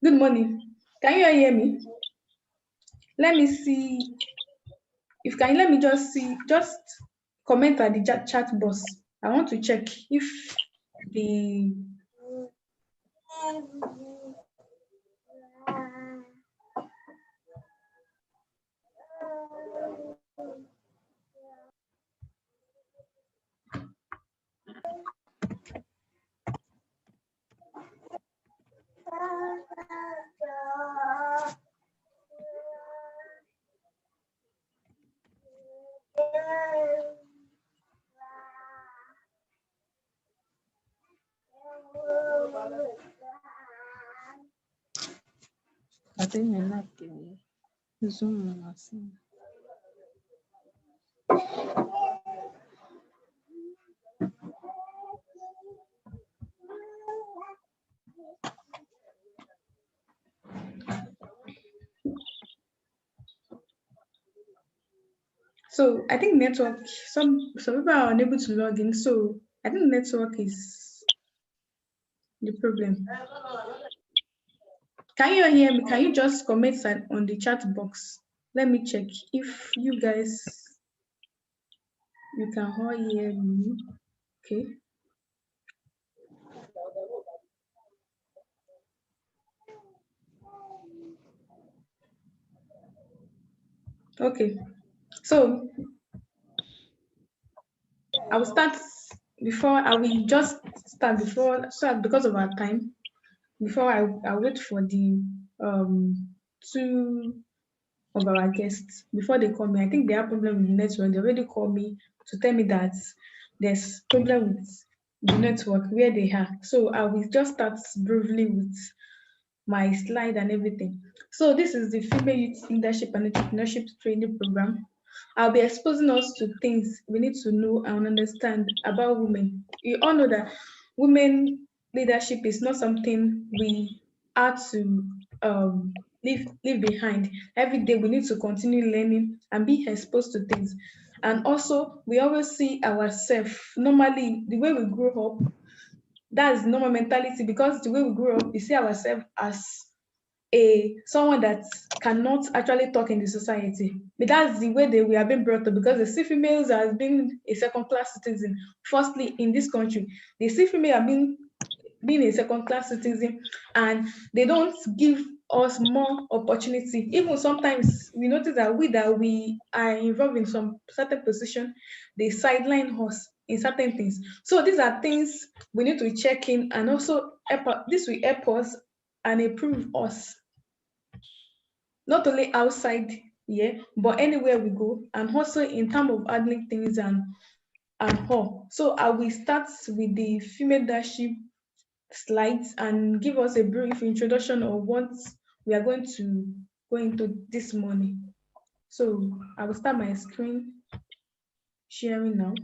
Good morning. Can you hear me? Let me see. If can you let me just comment at the chat box. I want to check if the I think you're not getting Zoom. so I think network. Some people are unable to log in. So I think network is the problem. Can you hear me? Can you just comment on the chat box? Let me check if you guys you can all hear me. Okay. Okay. So I will start before I will just start before so because of our time. Before I wait for the two of our guests before they call me. I think they have problem with the network. They already called me to tell me that there's problem with the network where they are. So I will just start briefly with my slide and everything. So this is the Female Youth Leadership and Entrepreneurship Training Program. I'll be exposing us to things we need to know and understand about women. You all know that women leadership is not something we are to leave behind. Every day we need to continue learning and be exposed to things. And also, we always see ourselves normally the way we grow up. That's normal mentality because the way we grew up, we see ourselves as a someone that cannot actually talk in the society. But that's the way we have been brought up because they see females as being a second class citizen. Firstly, in this country, they see female as being a second class citizen and they don't give us more opportunity. Even sometimes we notice that we are involved in some certain position, they sideline us in certain things. So these are things we need to check in and also this will help us and improve us not only outside here but anywhere we go and also in terms of handling things and all. So I will start with the female leadership slides and give us a brief introduction of what we are going to go into this morning. So I will start my screen sharing now.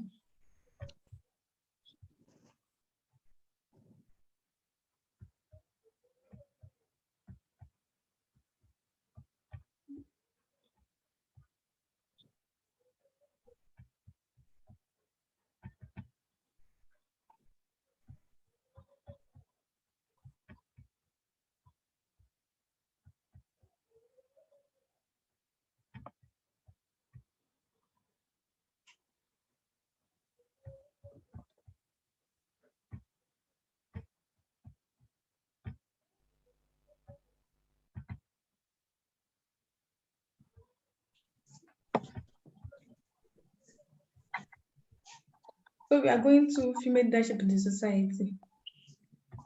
So we are going to female leadership in the society.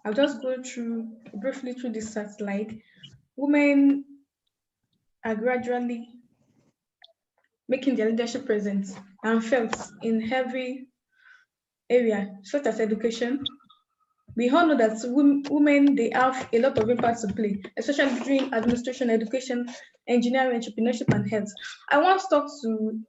I'll just go through briefly through this slide. Women are gradually making their leadership present and felt in every area, such as education. We all know that women they have a lot of impact to play, especially during administration, education, engineering, entrepreneurship, and health. I once talked to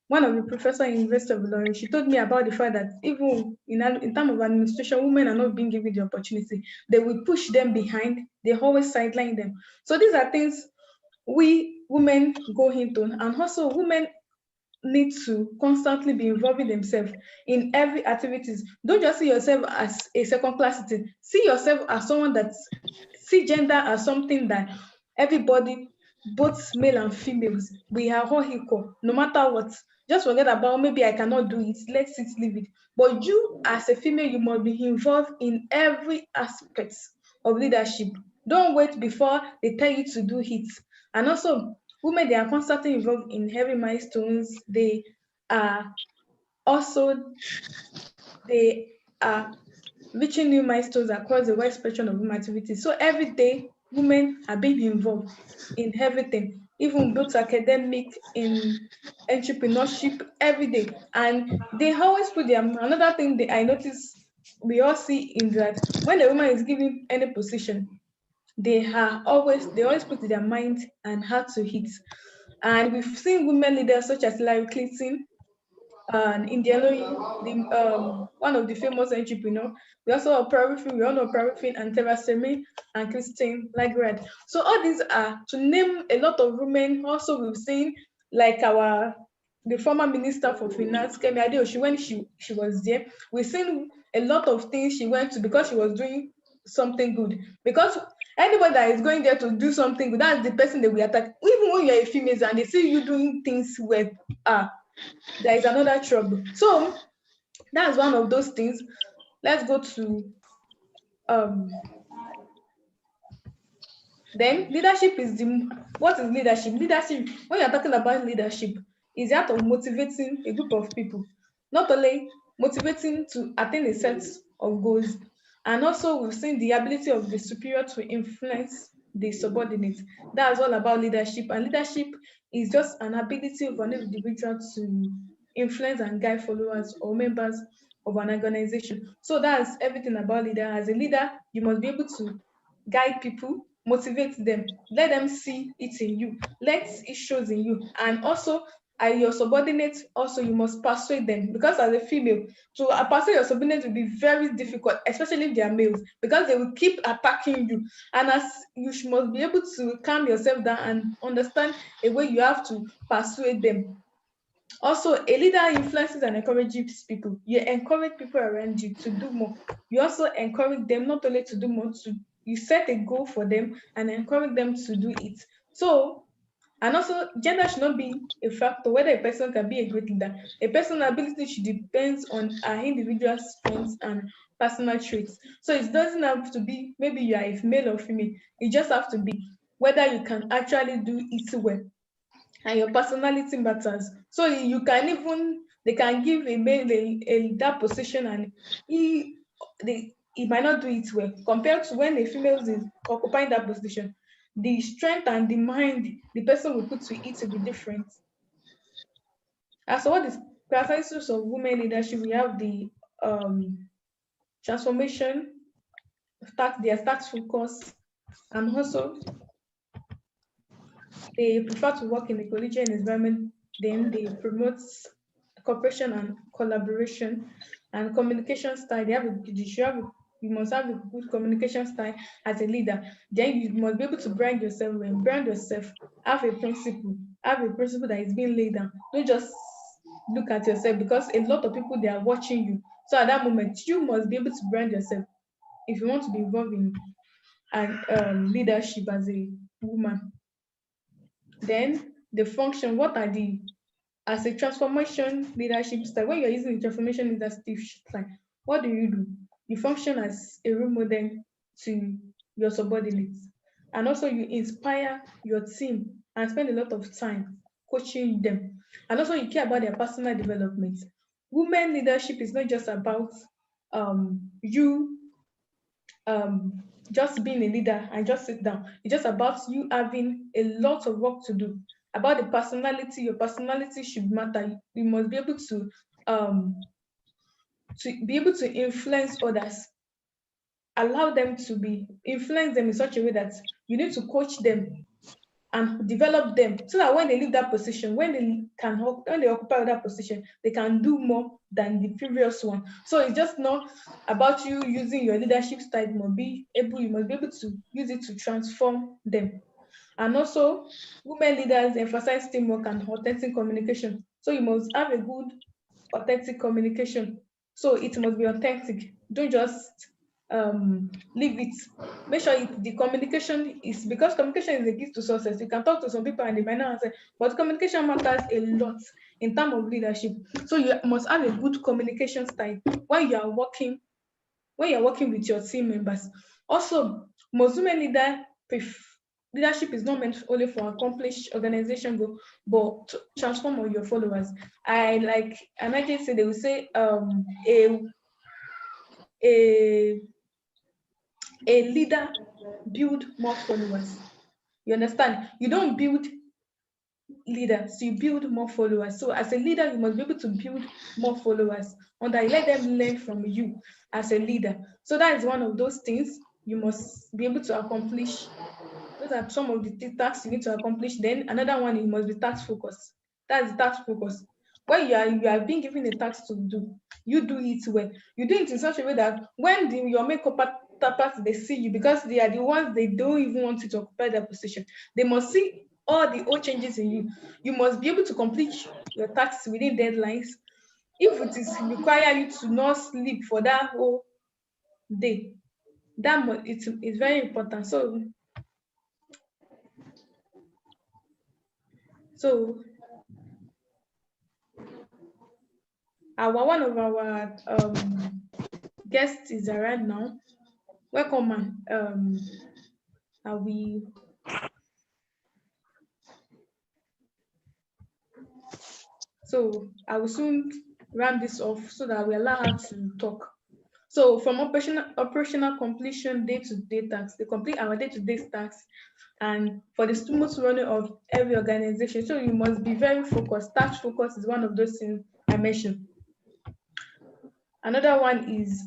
one of the professors in University of Ilorin. She told me about the fact that even in terms of administration, women are not being given the opportunity. They will push them behind. They always sideline them. So these are things we women go into, and also women need to constantly be involving themselves in every activities. Don't just see yourself as a second class citizen. See yourself as someone that see gender as something that everybody, both male and females, we are all equal, no matter what. Just forget about maybe I cannot do it, let's it leave it. But you as a female, you must be involved in every aspect of leadership. Don't wait before they tell you to do it. And also, women, they are constantly involved in heavy milestones. Are also they are reaching new milestones across the wide spectrum of human activities. So every day, women are being involved in everything, even both academic, in entrepreneurship, every day. And they always put their, another thing that I notice we all see in that when a woman is given any position, they always put their mind and heart to it. And we've seen women leaders such as Hilary Clinton and Indra Nooyi, the one of the famous entrepreneur. We also Oprah Winfrey, we all know Oprah Winfrey and Theresa May and Christine Lagrade. So all these are to name a lot of women. Also, we've seen like our the former minister for finance, Kemi Adeoshi, when she was there, we've seen a lot of things she went to because she was doing something good. Because anybody that is going there to do something good, that's the person that we attack. Even when you're a female and they see you doing things well, there is another trouble. So that's one of those things. Let's go to um then leadership is the what is leadership? Leadership, when you're talking about leadership, is the art of motivating a group of people, not only motivating to attain a set of goals, and also we've seen the ability of the superior to influence the subordinate. That's all about leadership. And leadership is just an ability of an individual to influence and guide followers or members of an organization. So that's everything about leader. As a leader, you must be able to guide people, motivate them, let them see it in you, let it shows in you. And also, your subordinates, also you must persuade them, because as a female, to persuade your subordinates will be very difficult, especially if they are males, because they will keep attacking you. And as must be able to calm yourself down and understand a way you have to persuade them. Also, a leader influences and encourages people. You encourage people around you to do more. You also encourage them not only to do more, to you set a goal for them and encourage them to do it. So, and also, gender should not be a factor whether a person can be a great leader. A person's ability should depend on our individual strengths and personal traits. So it doesn't have to be maybe you are a male or female. It just have to be whether you can actually do it well, and your personality matters. So you can even they can give a male that position, and he might not do it well compared to when a female is occupying that position. The strength and the mind the person will put to it will be different. As for what is characteristics of women leadership, we have the um transformation, their task focus, and also they prefer to work in a collegiate environment. Then they promote cooperation and collaboration and communication style. You must have a good communication style as a leader. Then you must be able to brand yourself well. Brand yourself. Have a principle. Have a principle that is being laid down. Don't just look at yourself, because a lot of people they are watching you. So at that moment, you must be able to brand yourself if you want to be involved in and leadership as a woman. Then the function, what are the as a transformation leadership style, when you're using the transformation leadership style, what do? You function as a role model to your subordinates. And also you inspire your team and spend a lot of time coaching them. And also you care about their personal development. Women leadership is not just about you just being a leader and just sit down. It's just about you having a lot of work to do. About the personality, your personality should matter. You must be able to influence others, allow them to be influence them in such a way that you need to coach them and develop them, so that when they leave that position, when they occupy that position, they can do more than the previous one. So it's just not about you using your leadership style. You must be able to use it to transform them. And also, women leaders emphasize teamwork and authentic communication. So you must have a good authentic communication. So it must be authentic. Don't just leave it. Make sure the communication is, because communication is the key to success. You can talk to some people and they might not answer, but communication matters a lot in terms of leadership. So you must have a good communication style when you are working with your team members. Also, most women leadership is not meant only for accomplish organization goal, but to transform all your followers. I like, and I just say they will say a a leader build more followers. You understand? You don't build leaders, you build more followers. So as a leader, you must be able to build more followers and that let them learn from you as a leader. So that is one of those things you must be able to accomplish. Those are some of the tasks you need to accomplish. Then another one, you must be task focused. That's the task focus. When you are being given a task to do, you do it well. You do it in such a way that when your makeup part they see you, because they are the ones they don't even want you to occupy that position. They must see all the old changes in you. You must be able to complete your tasks within deadlines. If it is require you to not sleep for that whole day, it's very important. So our one of our guests is around now. Welcome, man. Are we so I will soon round this off so that we allow her to talk. So from operational completion, day-to-day tasks, they complete our day-to-day tasks, and for the smooth running of every organization. So you must be very focused. Task focus is one of those things I mentioned. Another one is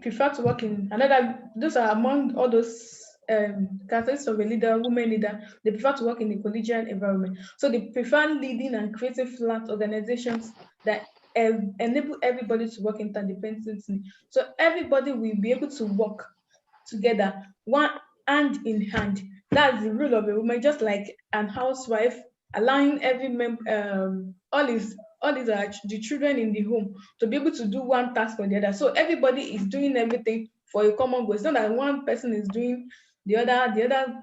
prefer to work in another. Those are among all those characteristics of a leader, women leader. They prefer to work in a collegiate environment. So they prefer leading and creating flat organizations that enable everybody to work interdependently. So everybody will be able to work together, one hand in hand. That's the rule of a woman, just like an housewife, allowing every member, all these are the children in the home to be able to do one task or the other. So everybody is doing everything for a common goal. It's not that one person is doing the other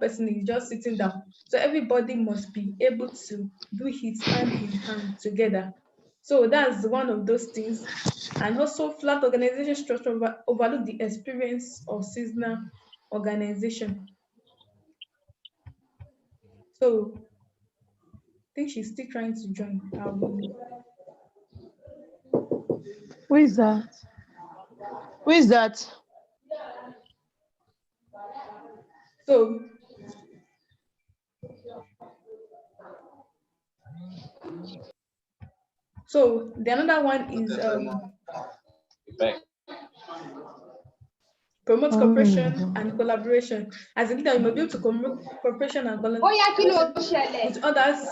person is just sitting down. So everybody must be able to do it hand in hand together. So that's one of those things. And also, flat organization structure overlook the experience of seasonal organization. So I think she's still trying to join. Who is that? Who is that? So the another one is promote cooperation and collaboration. As a leader, you must be able to promote cooperation and collaboration with others,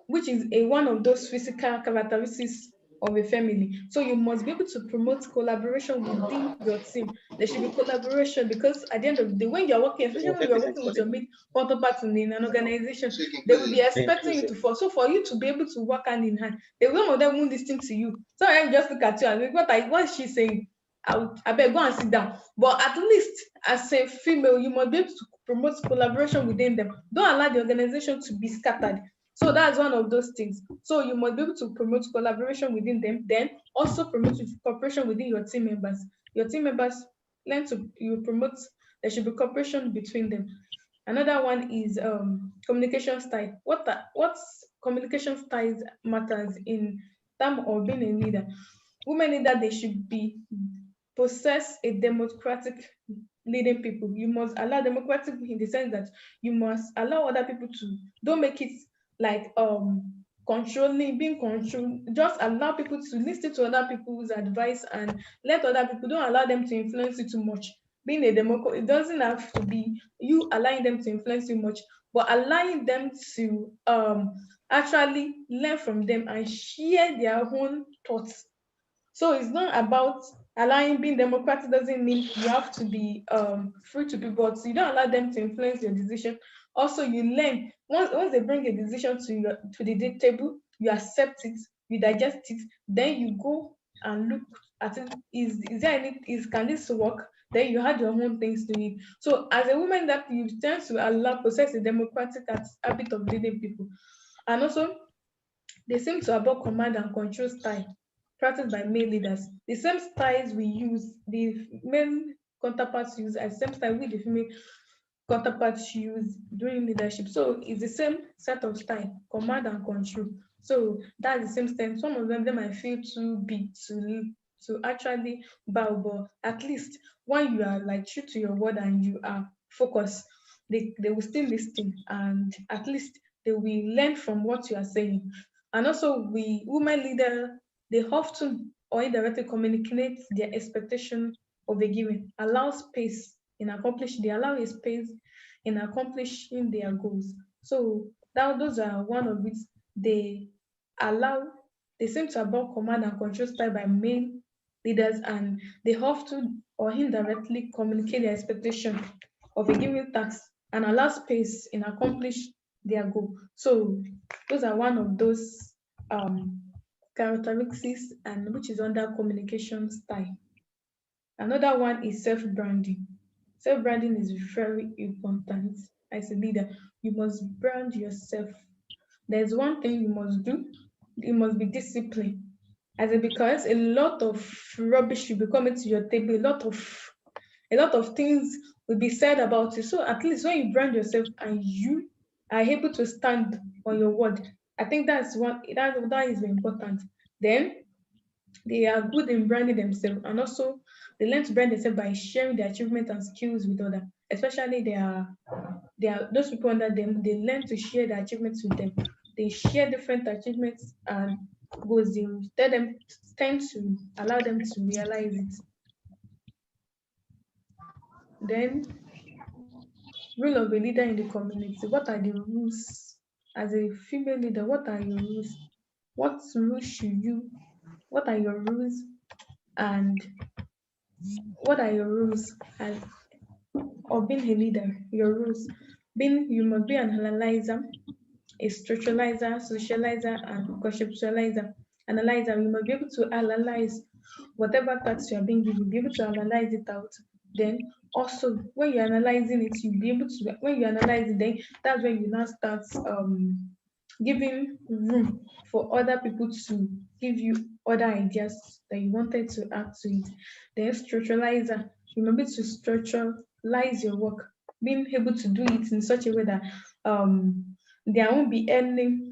which is one of those physical characteristics of a family. So you must be able to promote collaboration within your team. There should be collaboration, because at the end of the day, when you're working, especially when you're working with your mate counterpart in an organization, they will be expecting you to fall. So for you to be able to work hand in hand, some of them won't listen to you. So I just look at you and think, what is she saying? I beg, go and sit down. But at least as a female, you must be able to promote collaboration within them. Don't allow the organization to be scattered. So that's one of those things. So you must be able to promote collaboration within them, then also promote cooperation within your team members. Your team members you promote, there should be cooperation between them. Another one is communication style. What's communication styles matters in terms of being a leader. Women leader, they should be possess a democratic leading people. You must allow democratic in the sense that you must allow other people to, don't make it like controlling, being controlled. Just allow people to listen to other people's advice and let other people, don't allow them to influence you too much. Being a democrat, it doesn't have to be you allowing them to influence you much, but allowing them to actually learn from them and share their own thoughts. So it's not about allowing, being democratic doesn't mean you have to be free to people, but you don't allow them to influence your decision. Also, you learn once they bring a decision to the table, you accept it, you digest it, then you go and look is there any is can this work? Then you had your own things to it. So as a woman, that you tend to allow possess a democratic habit of leading people, and also they seem to adopt command and control style practiced by male leaders. The same styles we use, the male counterparts use, as same style we the female counterparts use during leadership. So it's the same set of style, command and control. So that's the same style. Some of them they might feel too big to actually bow, but at least when you are like true to your word and you are focused, they will still listen, and at least they will learn from what you are saying. And also we women leader, they often or indirectly communicate their expectation of a given, allow space in accomplish they allow a space in accomplishing their goals. So that those are one of it. They allow they seem to above command and control style by main leaders, and they have to or indirectly communicate their expectation of a given task and allow space in accomplish their goal. So those are one of those um characteristics, and which is under communication style. Another one is self-branding. Self-branding is very important. As a leader, you must brand yourself. There's one thing you must do. You must be disciplined. As a because a lot of rubbish will be coming to your table, a lot of things will be said about you. So at least when you brand yourself and you are able to stand on your word, I think that is important. Then they are good in branding themselves, and also they learn to brand themselves by sharing their achievements and skills with others. Especially they are those people under them. They learn to share their achievements with them. They share different achievements and goals. They will tell them tend to allow them to realize it. Then rule of a leader in the community. What are the rules as a female leader? What are your rules? What rules should you? What are your rules? And what are your rules as of being a leader? Your rules. Being you must be an analyzer, a structuralizer, socializer, and conceptualizer. Analyzer, you must be able to analyze whatever tasks you are being given, be able to analyze it out. Then also when you're analyzing it, you'll be able to when you analyze it, then that's when you now start giving room for other people to give you other ideas that you wanted to add to it. Then structuralizer, remember to structuralize your work, being able to do it in such a way that there won't be any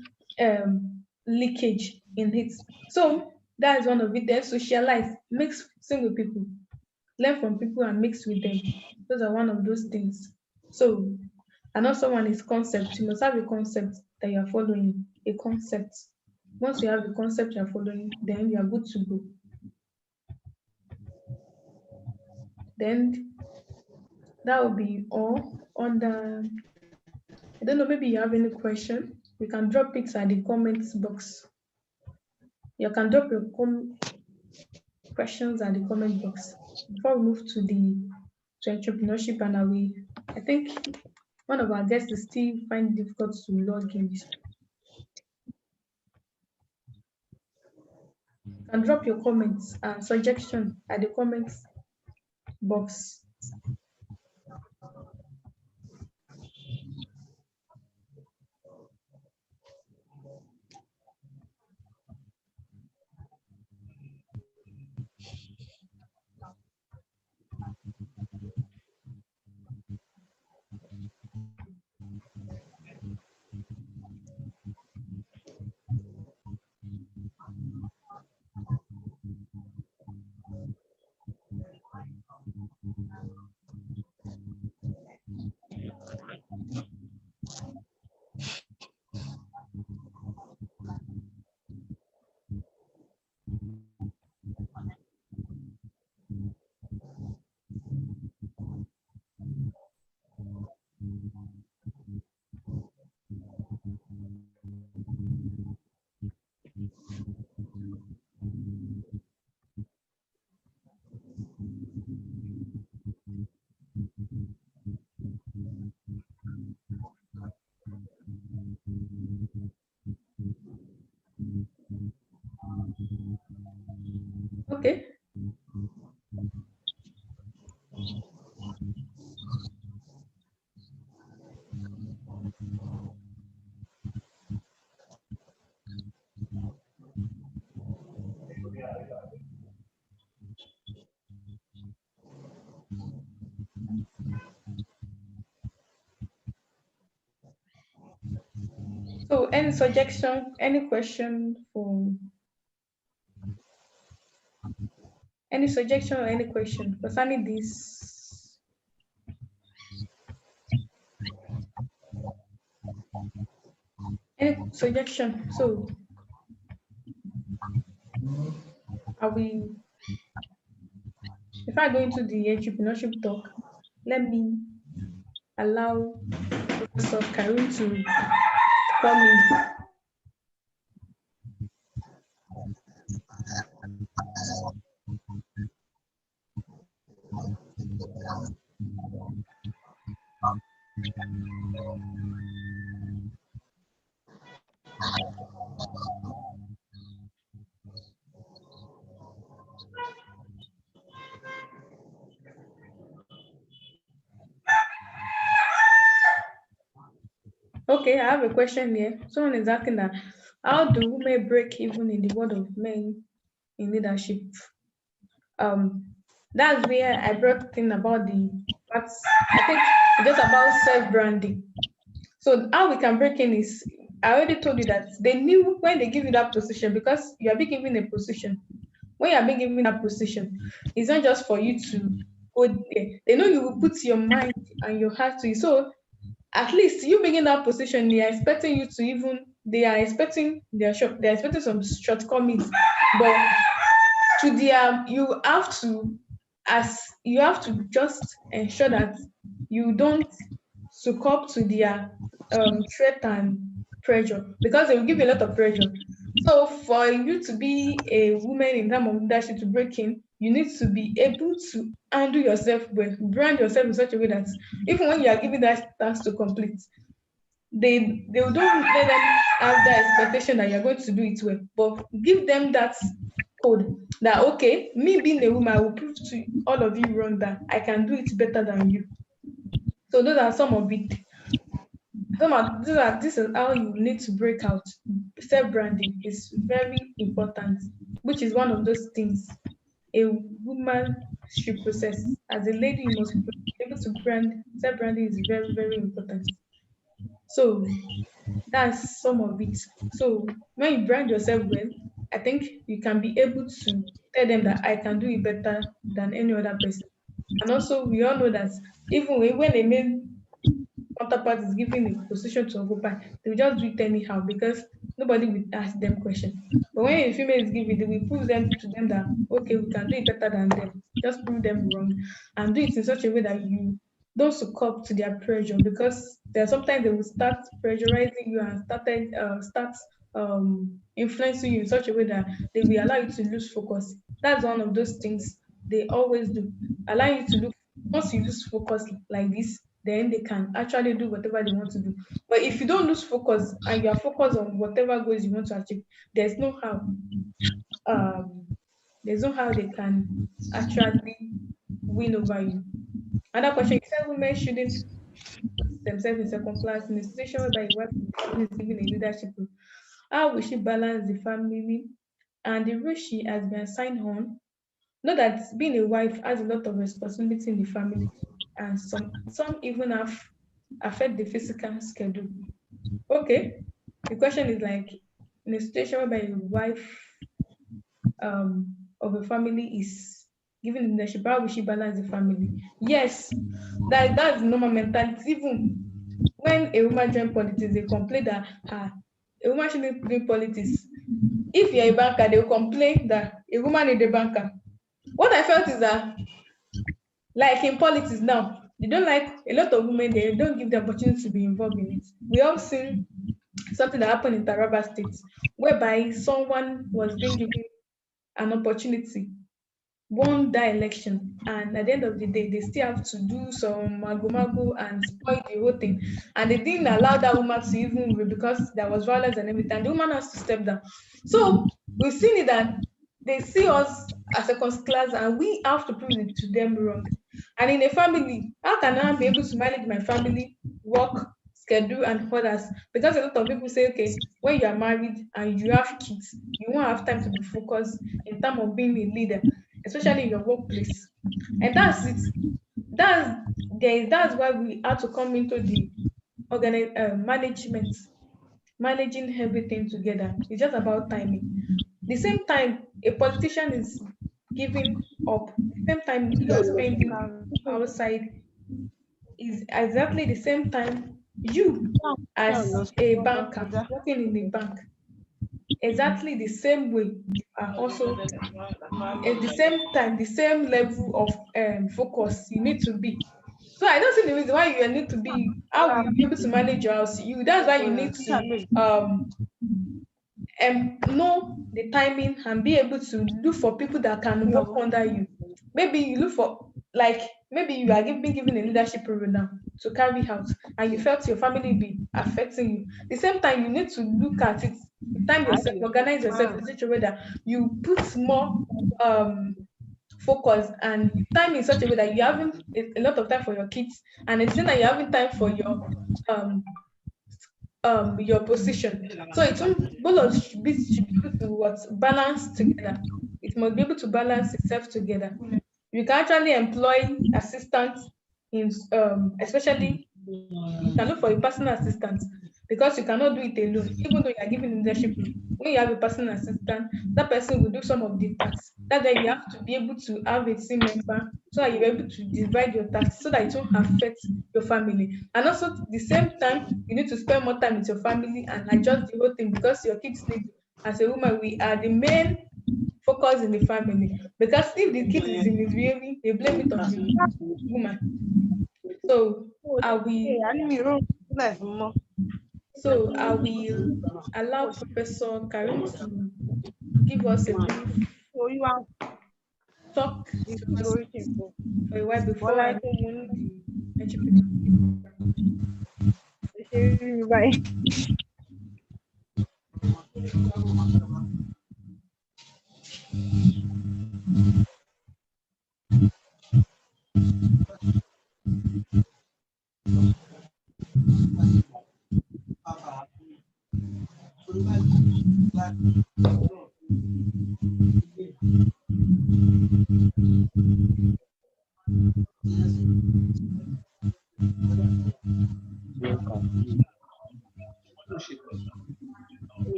leakage in it. So that is one of it. Then socialize, mix with people, learn from people and mix with them. Those are one of those things. So and also one is concept. You must have a concept that you are following. A concept. Once you have the concept you are following, then you are good to go. Then that will be all on the. I don't know. Maybe you have any question. You can drop it at the comments box. You can drop your questions at the comment box before we move to entrepreneurship, and I think one of our guests is still find it difficult to log in. You can drop your comments and suggestion at the comments box. Okay. So, any suggestion, any question for any suggestion or any question concerning this? Any suggestion? So, are we? If I go into the entrepreneurship talk, let me allow Professor Karim to come in. Okay, I have a question here. Someone is asking that how do women break even in the world of men in leadership? Um, that's where I brought in about the that's I think it's just about self-branding. So how we can break in is I already told you that they knew when they give you that position because you are being given a position. When you are being given that position, it's not just for you to go there. They know you will put your mind and your heart to it. So at least you being in that position, they are expecting you to even they are expecting they're expecting some shortcomings. But to their you have to as you have to just ensure that you don't succumb to their threat and pressure because they will give you a lot of pressure. So for you to be a woman in terms of leadership to break in, you need to be able to handle yourself well, brand yourself in such a way that even when you are given that task to complete, they don't let them have that expectation that you're going to do it well, but give them that code that okay, me being a woman, I will prove to all of you wrong that I can do it better than you. So those are some of it. This is how you need to break out. Self-branding is very important, which is one of those things a woman should possess. As a lady, you must be able to brand. Self-branding is very, very important. So that's some of it. So when you brand yourself well, I think you can be able to tell them that I can do it better than any other person. And also, we all know that even when a male counterpart is given a position to occupy, they will just do it anyhow because nobody will ask them question. But when a female is given, they will prove them to them that okay, we can do it better than them. Just prove them wrong and do it in such a way that you don't succumb to their pressure because there sometimes they will start pressurizing you and start influencing you in such a way that they will allow you to lose focus. That's one of those things they always do. Allow you to look once you lose focus like this, then they can actually do whatever they want to do. But if you don't lose focus and you are focused on whatever goals you want to achieve, there's no how. Um, there's no how they can actually win over you. Another question: you said women shouldn't put themselves in second class in a situation whereby a wife in the family is given a leadership role. How will she balance the family and the role she has been assigned on? Know that being a wife has a lot of responsibility in the family, and some even have affect the physical schedule. Okay, the question is like in a situation whereby a wife of a family is given leadership, how will she balance the family? Yes, that's the normal mentality. Even when a woman join politics, they complain that a woman shouldn't do politics. If you're a banker, they will complain that a woman is a banker. What I felt is that like in politics now, they don't like a lot of women, they don't give the opportunity to be involved in it. We all seen something that happened in Taraba State, whereby someone was being given an opportunity, won that election, and at the end of the day, they still have to do some mago and spoil the whole thing. And they didn't allow that woman to even win because there was violence and everything. And the woman has to step down. So we've seen it that they see us as a class and we have to prove it to them wrong. And in a family, how can I be able to manage my family, work, schedule, and others? Because a lot of people say, okay, when you are married and you have kids, you won't have time to be focused in terms of being a leader, especially in your workplace. And that's it. That's why we have to come into the management, managing everything together. It's just about timing. The same time a politician is giving up, the same time you're spending outside is exactly the same time you as a banker working in a bank, exactly the same way you are also at the same time, the same level of focus you need to be. So I don't see the reason why you need to be, how will you be able to manage your house? You That's why you need to um know the timing and be able to look for people that can work under you. Maybe you look for, like, maybe you are being given a leadership role now to carry out, and you felt your family be affecting you. The same time, you need to look at it, time yourself, organize yourself in such a way that you put more um focus and time in such a way that you having a lot of time for your kids, and at the same time you're having time for um your position. So it won't both of should be able to what balance together. It must be able to balance itself together. You can actually employ assistants in especially you can look for a personal assistant because you cannot do it alone, even though you are given leadership role. When you have a personal assistant, that person will do some of the tasks. That's why you have to be able to have a team member so that you're able to divide your tasks so that it won't affect your family. And also, at the same time, you need to spend more time with your family and adjust the whole thing because your kids need you. As a woman, we are the main focus in the family. Because if the kid is misbehaving, they blame it on the woman. So I will I will allow Professor Karim to give us a brief talk to us for a while before I move to the entrepreneurship program.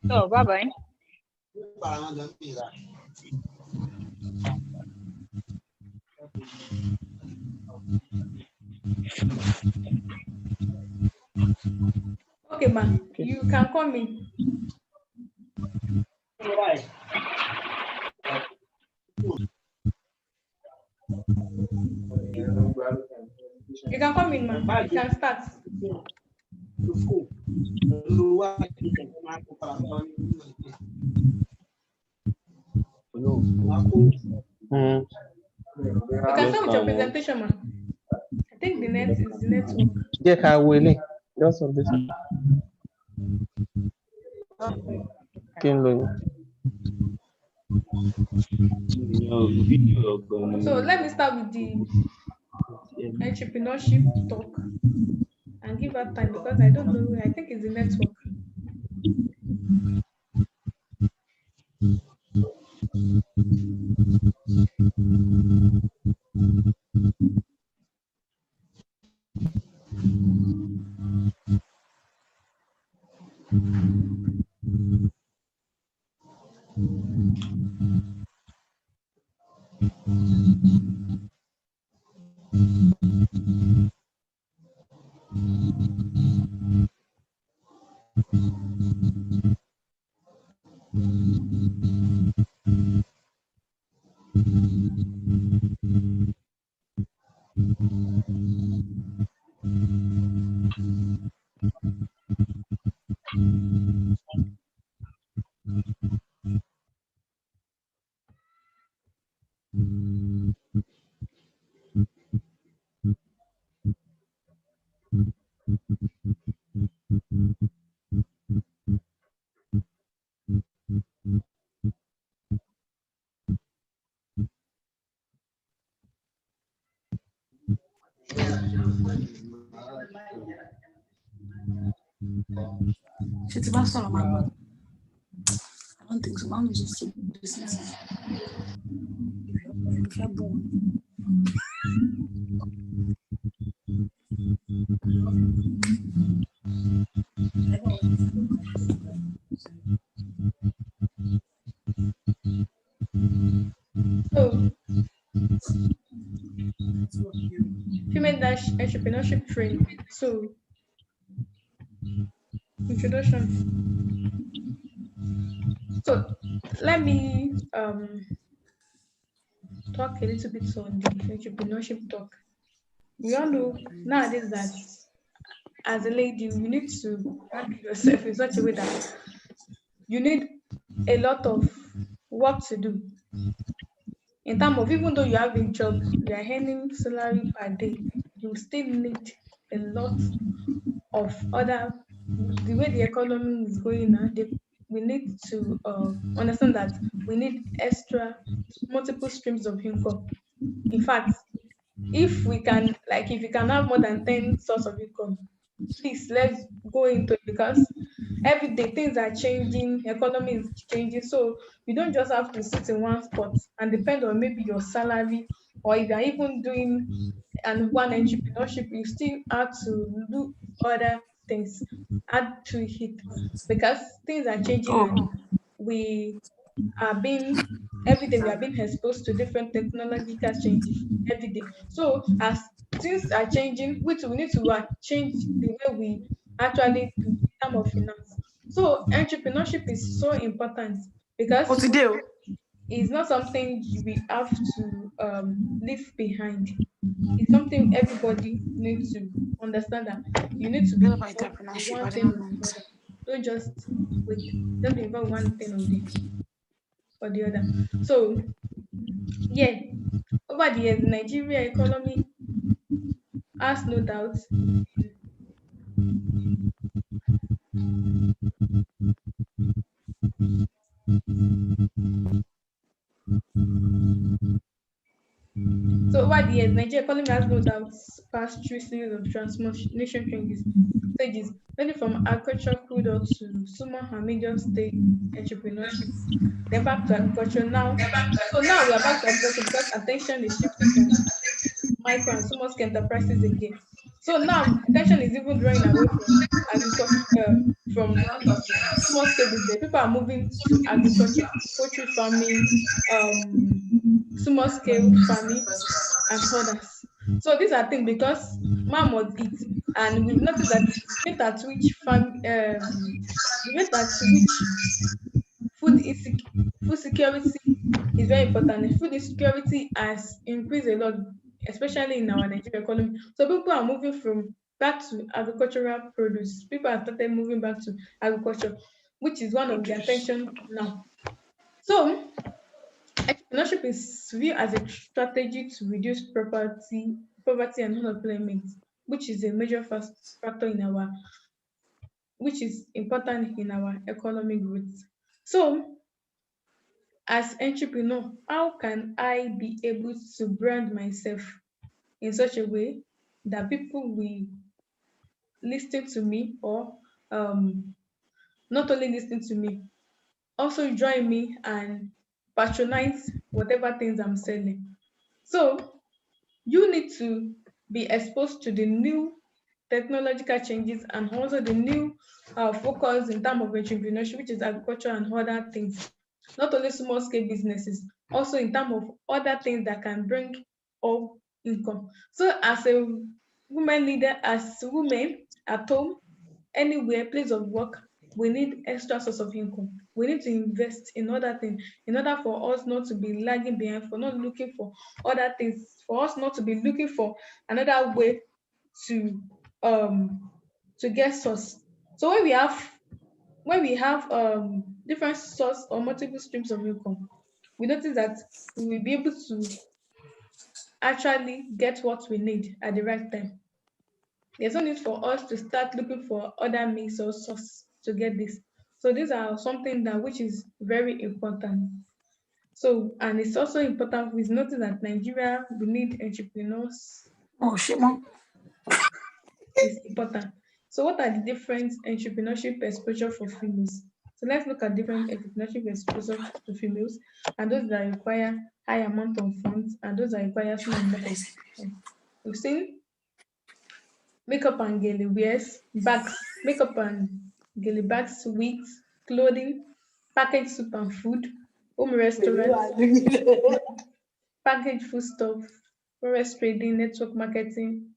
So, bye bye. Okay, ma, you can call me. You can call me, ma. You can start. You can start with your presentation, ma. I think the net is the network. Jẹ́ ká wo ilé. Just on this. Kí n lò ní? So let me start with the entrepreneurship talk and give her time because I don't know. I think it's the network. It's about some I don't think so. I'm just business. If you're born. So, female dash entrepreneurship training. So, introduction. So, let me talk a little bit on the entrepreneurship talk. We all know nowadays that as a lady, you need to handle yourself in such a way that you need a lot of work to do. In terms of even though you have a job, you are earning salary per day, you still need a lot of other. The way the economy is going now, we need to understand that we need extra multiple streams of income. In fact, if you can have more than 10 source of income, please let's go into it because every day things are changing, economy is changing. So you don't just have to sit in one spot and depend on maybe your salary, or if you're even doing and one entrepreneurship, you still have to do other things, add to it because things are changing and Oh, we are being every day we are being exposed to different technological changes every day. So as things are changing, which we need to change the way we actually do in terms of finance. So entrepreneurship is so important what's because the deal? it's not something we have to leave behind. It's something everybody needs to understand that you need to be What about involved in entrepreneurship? I one thing or didn't know. the other. Don't just wait. Don't be involved in one thing or the other. So yeah, over the years, the Nigeria economy has no doubt. So over the years, Nigeria economy has no doubt passed through series of transformation changes stages, ranging from agriculture crude oil to small and medium state entrepreneurship. Then back to agriculture now. So now we are back to agriculture because attention is shifting from micro and small scale enterprises again. So now attention is even drawing away from agriculture, from small scale business. People are moving to agriculture, poultry farming, small scale farming, and others. So these are things because man must eat, and we've noticed that the rate at which the rate at which food is food security is very important. And food insecurity has increased a lot, especially in our Nigerian economy. So people are moving from back to agricultural produce. People have started moving back to agriculture, which is one of the attention now. So entrepreneurship is viewed as a strategy to reduce poverty and unemployment, which is a major factor in our, which is important in our economic growth. So as entrepreneur, how can I be able to brand myself in such a way that people will listen to me or not only listen to me, also join me and patronize whatever things I'm selling. So you need to be exposed to the new technological changes and also the new focus in terms of entrepreneurship, which is agriculture and other things. Not only small scale businesses, also in terms of other things that can bring up income. So as a woman leader, as women at home, anywhere, place of work, we need extra source of income. We need to invest in other things in order for us not to be lagging behind, for not looking for other things, for us not to be looking for another way to um get source. So when we have different source or multiple streams of income, we notice that we will be able to actually get what we need at the right time. There's no need for us to start looking for other means or source to get this. So these are something that which is very important. So and it's also important we notice that Nigeria we need entrepreneurs. Oh shit, mom. is important. So what are the different entrepreneurship exposure for females? So let's look at different entrepreneurship exposure to females and those that require high amount of funds and those that require small amount of funds. We've seen makeup and gele wears, bags, makeup and gele bags, wigs, clothing, packaged soup and food, home restaurants, packaged food stuff, forest trading, network marketing,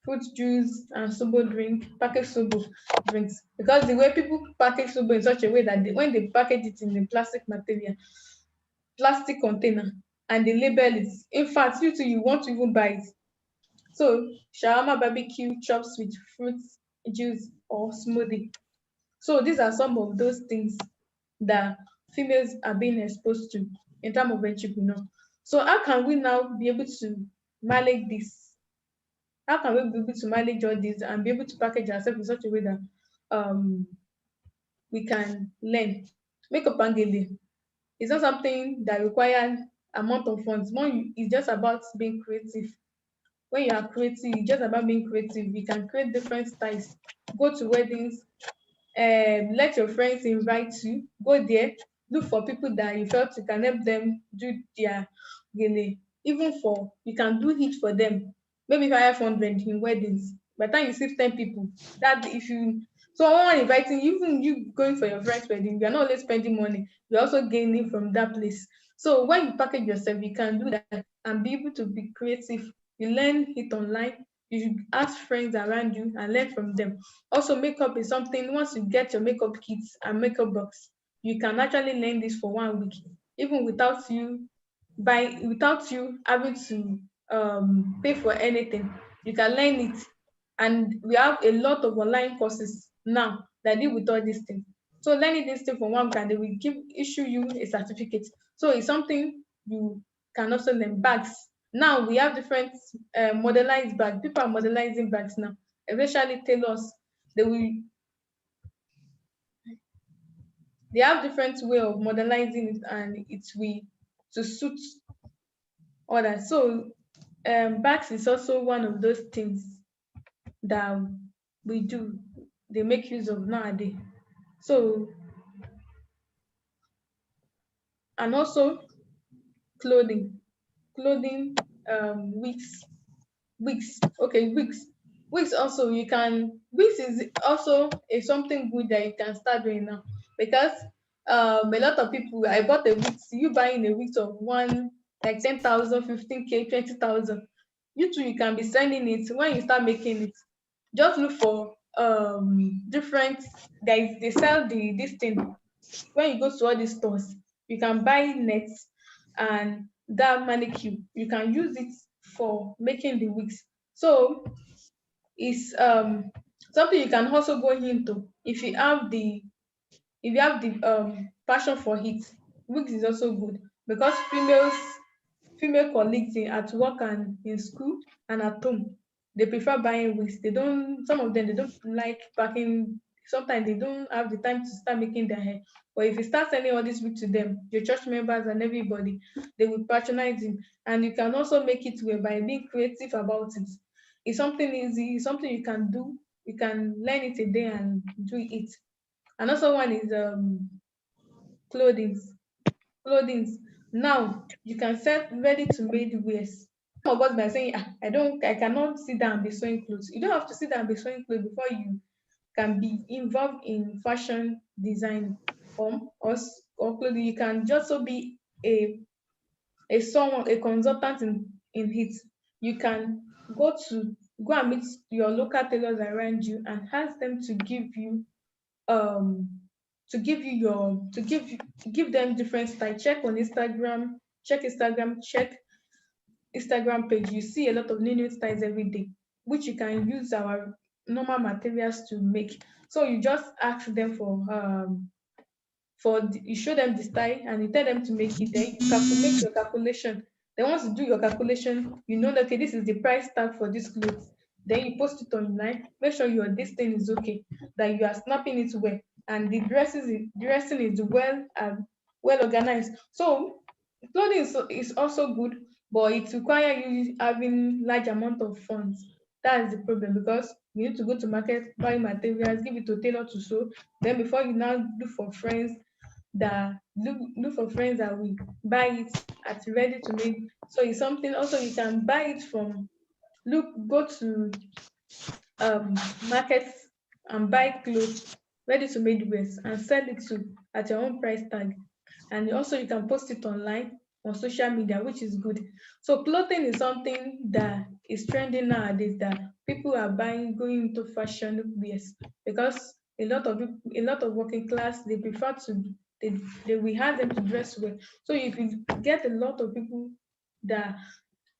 fruit juice and sobo drink, packaged sobo drinks. Because the way people package sobo in such a way that when they package it in a plastic material, plastic container, and they label it, in fact, you too, you want to even buy it. So shawarma barbecue chops with fruit juice or smoothie. So these are some of those things that females are being exposed to in terms of entrepreneur. So how can we now be able to manage this? How can we be able to manage all this and be able to package ourselves in such a way that um, we can learn? Makeup and gele is not something that requires amount of funds. More, it's just about being creative. When you are creative, it's just about being creative. You can create different styles. Go to weddings, let your friends invite you, go there, look for people that you felt you can help them do their gele. Even for you can do it for them, maybe 500 in weddings. By the time you see 10 people, that if you so someone inviting you, even you going for your friend's wedding, you're not only spending money, you're also gaining from that place. So when you package yourself, you can do that and be able to be creative. You learn it online, you should ask friends around you and learn from them. Also, makeup is something, once you get your makeup kits and makeup box, you can actually learn this for 1 week, even without you having to pay for anything. You can learn it. And we have a lot of online courses now that deal with all these things. So learning this thing for 1 week and they will issue you a certificate. So it's something you can also learn. Bags. Now we have different modelized bags. People are modelizing bags now, especially tailors. They will they have different way of modelizing it and it will to suit others. So bags is also one of those things that we do. They make use of nowadays. So and also clothing, clothing, wigs, wigs also you can wigs is also a something good that you can start doing now because a lot of people I bought a wig, you buying a wig of one like 10,000, 15K, 20,000, you too you can be sending it when you start making it. Just look for different they sell this thing when you go to all these stores, you can buy nets and that manicure. You can use it for making the wigs. So it's something you can also go into if you have the passion for it. Wigs is also good because female colleagues at work and in school and at home, they prefer buying wigs. They don't, some of them, they don't like packing. Sometimes they don't have the time to start making their hair. But if you start selling all these wigs to them, your church members and everybody, they will patronize you. And you can also make it well by being creative about it. It's something easy, it's something you can do. You can learn it a day and do it. And also one is clothing clothing. Now you can set ready to made wears. Some of us by saying, "Ah, I cannot sit down and be sewing clothes." You don't have to sit down and be sewing clothes before you can be involved in fashion design or clothing. You can just so be a consultant in it. You can go and meet your local tailors around you and ask them um to give them different style. Check Instagram page. You see a lot of new styles every day, which you can use our normal materials to make. So you just ask them you show them the style and you tell them to make it. Then you make your calculation. Then once you do your calculation, you know that okay, this is the price tag for this clothes. Then you post it online. Make sure your this thing is okay, that you are snapping it well, and dressing is well organized. So clothing is also good, but it requires you having large amount of funds. That is the problem because you need to go to market, buy materials, give it to tailor to sew. Then before you now look for friends that will buy it at ready to make. So it's something also you can buy it from go to um markets and buy clothes ready to made wears and sell it to at your own price tag. And also you can post it online on social media, which is good. So clothing is something that is trending nowadays that people are buying, going into fashion wears because a lot of working class they prefer to they will have them to dress well. So if you get a lot of people that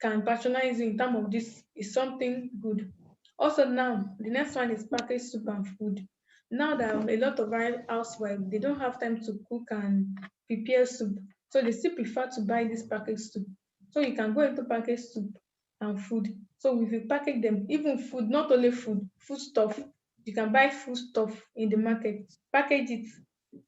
can patronize you in terms of this is something good. Also now, the next one is packaged soup and food. Now that a lot of our housewives, they don't have time to cook and prepare soup. So they still prefer to buy this packaged soup. So you can go into packaged soup and food. So if you package them, even food, not only food stuff, you can buy food stuff in the market, package it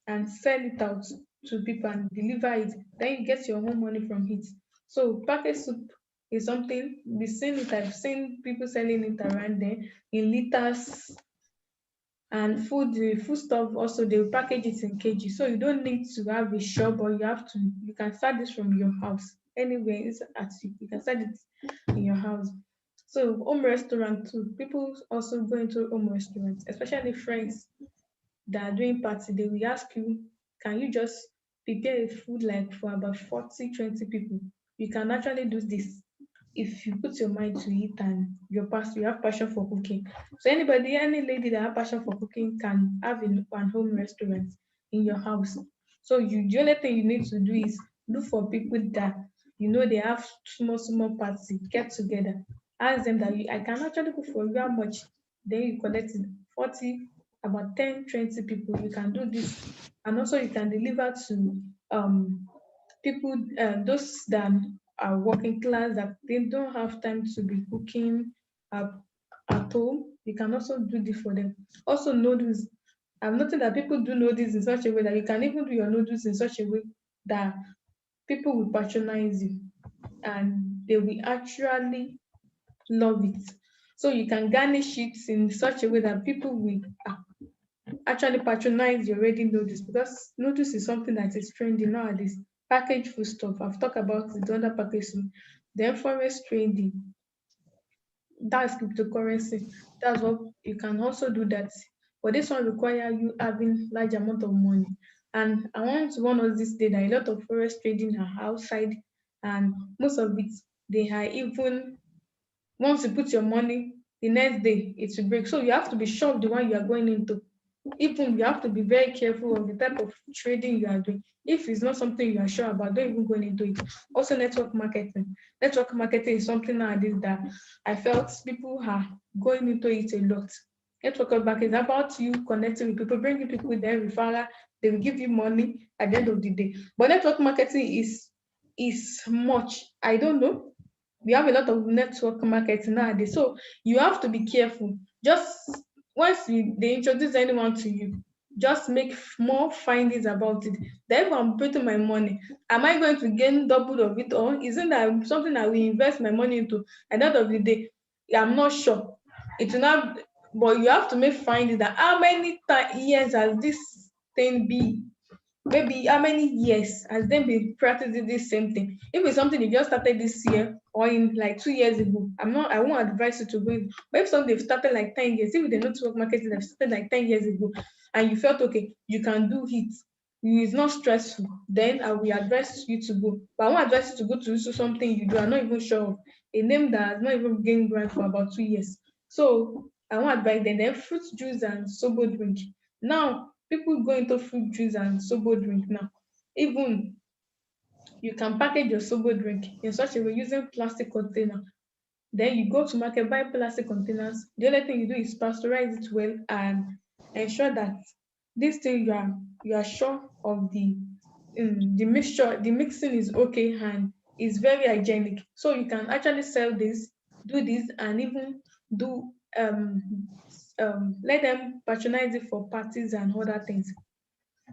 and sell it out to people and deliver it. Then you get your own money from it. So packaged soup is something we've seen it. I've seen people selling it around there in liters and the food stuff also they will package it in kg. So you don't need to have a shop or you can start this from your house. Anywhere it's at you can start it in your house. So home restaurant too. People also go into home restaurants, especially friends that are doing party, they will ask you, can you just prepare a food like for about 40, 20 people? You can actually do this if you put your mind to it and you have passion for cooking. So any lady that have passion for cooking can have an home restaurant in your house. So the only thing you need to do is look for people that they have small party, get together. Ask them that I can actually cook for you how much. Then you collect it 40, about 10, 20 people. You can do this. And also you can deliver to people those that are working class that they don't have time to be cooking at, at home. You can also do this for them. Also noodles. I've noticed that people do noodles in such a way that you can even do your noodles in such a way that people will patronize you and they will actually love it. So you can garnish it in such a way that people will actually patronize your ready noodles because noodles is something that is trending nowadays. Packaged food stuff. I've talked about it under packaging. Then forex trading, that's cryptocurrency. That's what you can also do that. But this one require you having large amount of money. And I want to warn us this day that a lot of forex trading are outside and most of it they are even once you put your money, the next day it will break. So you have to be sure of the one you are going into. Even you have to be very careful of the type of trading you are doing. If it's not something you are sure about, don't even go into it. Also, network marketing. Network marketing is something nowadays that I felt people are going into it a lot. Network marketing is about you connecting with people, bringing people with their referral. They will give you money at the end of the day. But network marketing is much. I don't know, we have a lot of network marketing nowadays. So you have to be careful. Just they introduce anyone to you, just make more findings about it. Then if I'm putting my money, am I going to gain double of it or isn't that something I will invest my money into? At the end of the day, I'm not sure. It will not, but you have to make findings that how many years has this thing been maybe how many years has they been practicing this same thing? If it's something you just started this year or in like 2 years ago, I won't advise you to go in. But if something they've started like 10 years, if they network marketing they've started like 10 years ago and you felt okay, you can do it. It's not stressful, then I will advise you to go. But I won't advise you to go to do something you do. I'm not even sure of a name that has not even gained ground for about 2 years. So I won't advise them. Then fruit juice and sober drink. Now people go into fruit juice and sober drink now. Even you can package your sober drink in such a way using plastic container. Then you go to market, buy plastic containers. The only thing you do is pasteurize it well and ensure that this thing you are sure of the mixture, the mixing is okay and is very hygienic. So you can actually sell this, do this, and even do let them patronize it for parties and other things.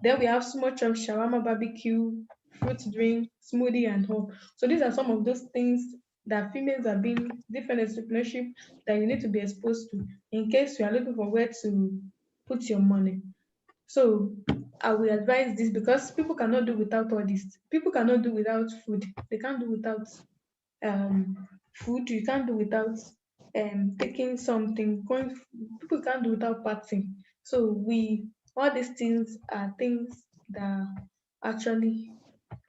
Then we have small chop, shawarma, barbecue, fruit drink, smoothie, and all. So these are some of those things that females are being different entrepreneurship that you need to be exposed to in case you are looking for where to put your money. So I will advise this because people cannot do without all this. People cannot do without food. They can't do without food. You can't do without taking something. Going. People can't do without partying. So we all these things are things that actually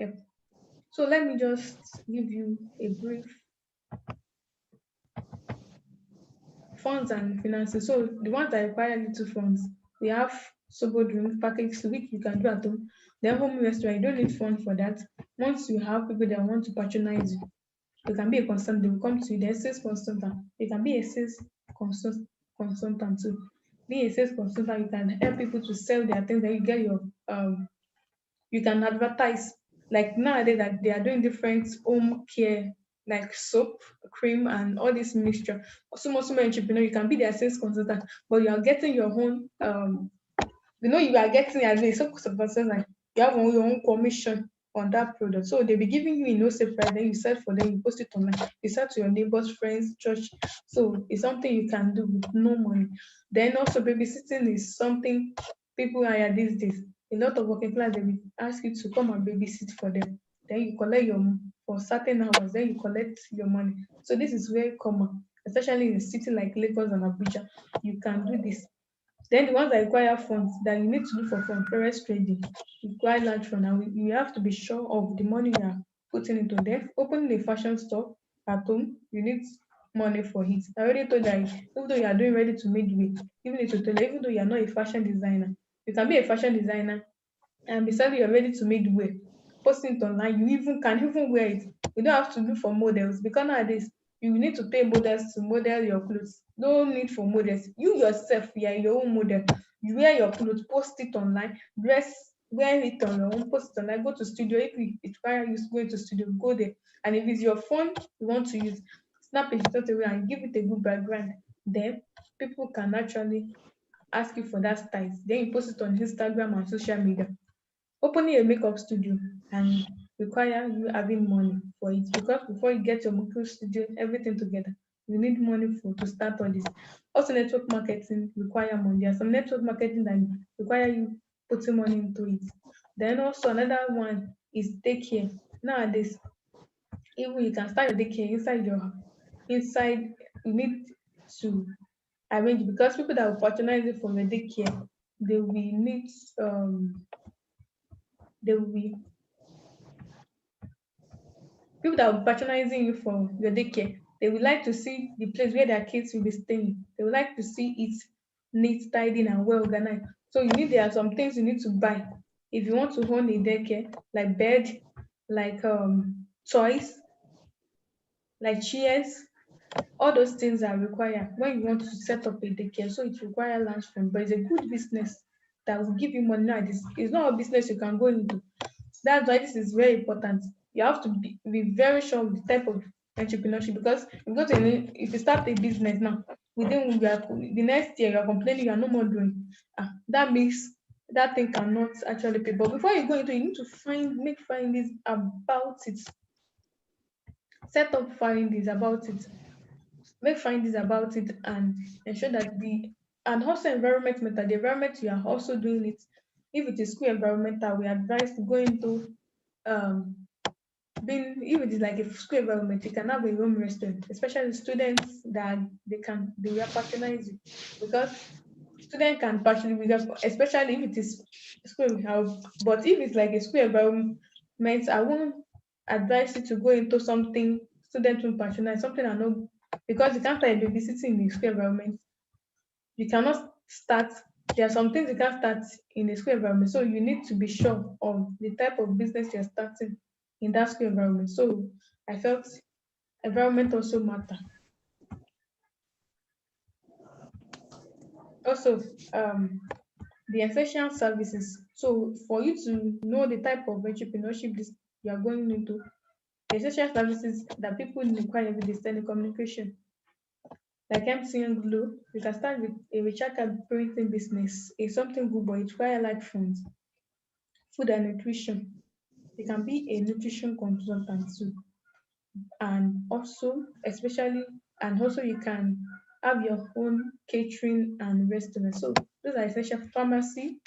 help. So let me just give you a brief funds and finances. So the ones that require little funds, we have sober drink package which you can do at home. Then home restaurant, you don't need funds for that. Once you have people that want to patronize you, you can be a consultant. They will come to you. The sales consultant. You can be a sales consult, consultant too. Be a sales consultant. You can help people to sell their things. Then you get your you can advertise like nowadays that they are doing different home care like soap, cream, and all this mixture. So many entrepreneur, you can be their sales consultant, but you are getting your own you are getting at least some percent like you have your own commission on that product. So they'll be giving you a no sale price, then you sell for them, you post it online, you sell to your neighbors, friends, church. So it's something you can do with no money. Then also babysitting is something people hire these days. A lot of working class they will ask you to come and babysit for them. Then you collect your for certain hours, then you collect your money. So this is very common, especially in a city like Lagos and Abuja. You can do this. Then the ones that require funds that you need to do for fund, forex trading, require large fund, and you have to be sure of the money you are putting into them. Opening a fashion store at home, you need money for it. I already told that even though you are doing ready to make way, even though you are not a fashion designer, you can be a fashion designer and beside you're ready to make the way, post it online. You even can even wear it. You don't have to look for models because nowadays you need to pay models to model your clothes. No need for models. You yourself, you are your own model. You wear your clothes, post it online, wear it on your own, post it online, go to studio. If it require you going to studio, go there. And if it's your phone you want to use, snap it straight away and give it a good background. Then people can actually ask you for that style. Then you post it on Instagram and social media. Opening a makeup studio can require you having money for it because before you get your makeup studio, everything together, you need money for to start all this. Also, network marketing require money. There are some network marketing that require you putting money into it. Then also another one is daycare. Nowadays, even you can start your daycare inside. You need to arrange because people that will patronize it for your daycare, they will need they will be people that will be patronizing you for your daycare, they would like to see the place where their kids will be staying. They would like to see it neat, tidy, and well organized. So there are some things you need to buy if you want to own a daycare, like bed, like toys, like chairs. All those things are required when you want to set up a daycare. So it requires large fund, but it's a good business that will give you money. Now, it's not a business you can go into. That's why this is very important. You have to be very sure of the type of entrepreneurship because if you start a business now, the next year you are complaining you are no more doing. That means that thing cannot actually pay. But before you go into it, you need to make findings about it. Set up findings about it. Make findings about it and ensure that and also environment matter. The environment you are also doing it. If it is school environmental, we advise to go into um being if it is like a school environment, you can have a home restaurant, especially students that they will patronize you because student can patronize especially if it is school but if it's like a school environment, I won't advise you to go into something student will patronize, something I know because you can't start babysitting in the school environment. You cannot start there are some things you can't start in a school environment. So you need to be sure of the type of business you're starting in that school environment. So I felt environment also matter. Also, the essential services. So for you to know the type of entrepreneurship you are going into, the essential services that people require every day is telecommunication. Like MTN Glo, you can start with a recharge card printing business. It's something good, but it requires like funds. Food and nutrition. You can be a nutrition consultant too. and also especially and also you can have your own catering and restaurant. So those are essential pharmacy,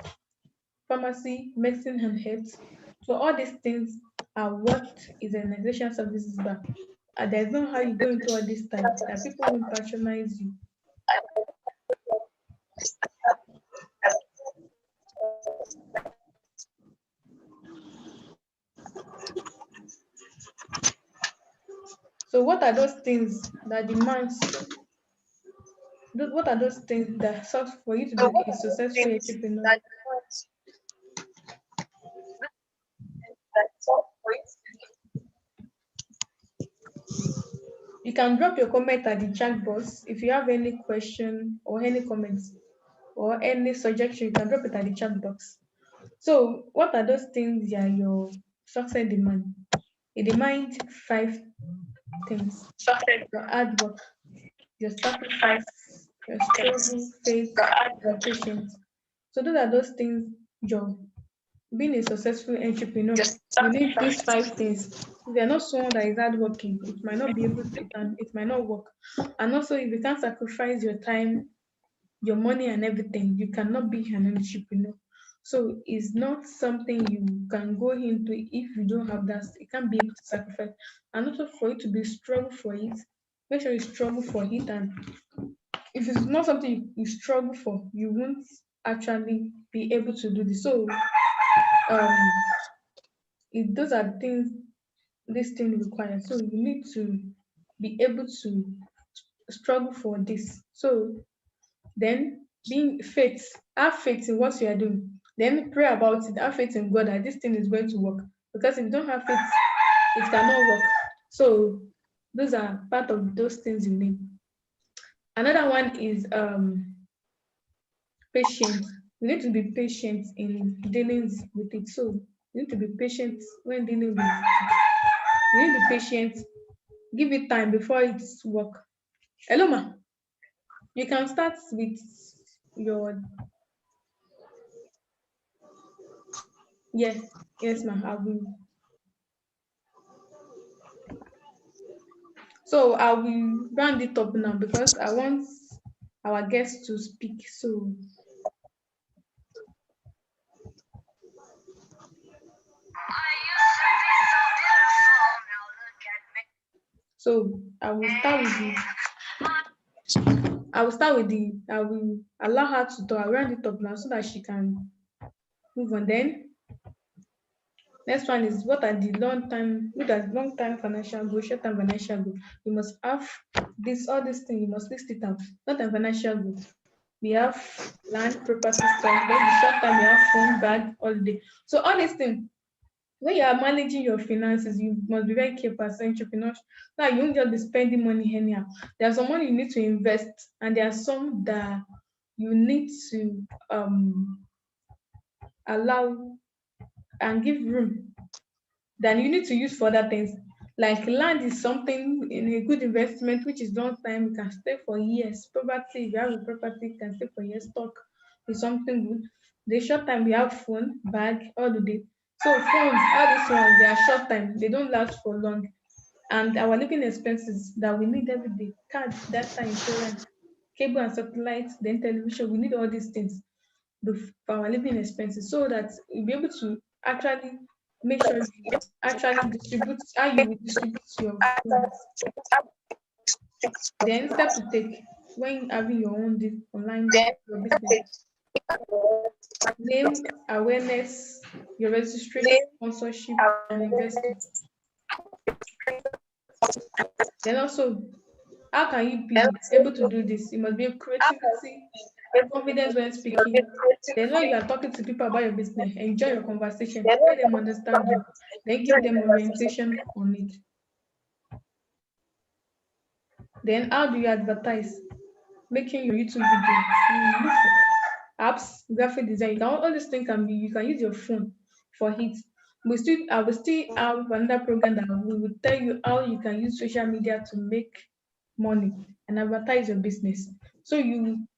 medicine and health. So all these things are what is an essential services bar. And there's no how you go into all this type that people won't patronize you. So what are those things that demands what are those things that serve for you to be a successful entrepreneur? You can drop your comment at the chat box if you have any question or any comments or any suggestion. You can drop it at the chat box. So, what are those things that your success demand? It demands five things: your hard work, your sacrifice, your struggle, faith, your patience. So, those are those things your being a successful entrepreneur, you need these five things. If you're not someone that is hardworking, it might not be able to, it might not work. And also, if you can't sacrifice your time, your money, and everything, you cannot be an entrepreneur. So it's not something you can go into if you don't have that. You can't be able to sacrifice. And also, for you to be struggle for it, make sure you struggle for it. And if it's not something you struggle for, you won't actually be able to do this. So um those are things this thing requires. So you need to be able to struggle for this. So then being faith, have faith in what you are doing. Then pray about it. Have faith in God that this thing is going to work. Because if you don't have faith, it cannot work. So those are part of those things you need. Another one is patience. You need to be patient in dealing with it. So you need to be patient when dealing with it. You need to be patient. Give it time before it's work. Hello, ma. You can start with your yes, yes, ma. I will. So I will round it up now because I want our guests to speak. So I will start with the. I will start with the. I will allow her to talk. I'll round it up now so that she can move on. Then next one is what are long time financial goal, short term financial goal. You must have this all these things, you must list it out. Not a financial goal. We have land, property, stuff, then the short term you have phone, bag, holiday. So all these things, when you are managing your finances, you must be very careful as entrepreneurs. Now you won't just be spending money anyhow. There's some money you need to invest, and there are some that you need to allow and give room then you need to use for other things. Like land is something in a good investment, which is long time, you can stay for years. Property, if you have a property, you can stay for years. Stock is something good. The short time we have phone, bag, all the day. So phones, all these ones, they are short time, they don't last for long. And our living expenses that we need every day, card, data, insurance, cable and satellite, then television, we need all these things for our living expenses so that you'll be able to actually make sure you actually distribute how you will distribute your funds. Then step to take when having your own online your business. Name, awareness, your registration, sponsorship, and investment. Then also, how can you be able to do this? You must be creativity, confidence when speaking. Then when you are talking to people about your business, enjoy your conversation, let them understand you, then give them orientation on it. Then how do you advertise? Making your YouTube video. You look for apps, graphic design. You can all these things can be you can use your phone for it. I will still have another program that we will tell you how you can use social media to make money and advertise your business. So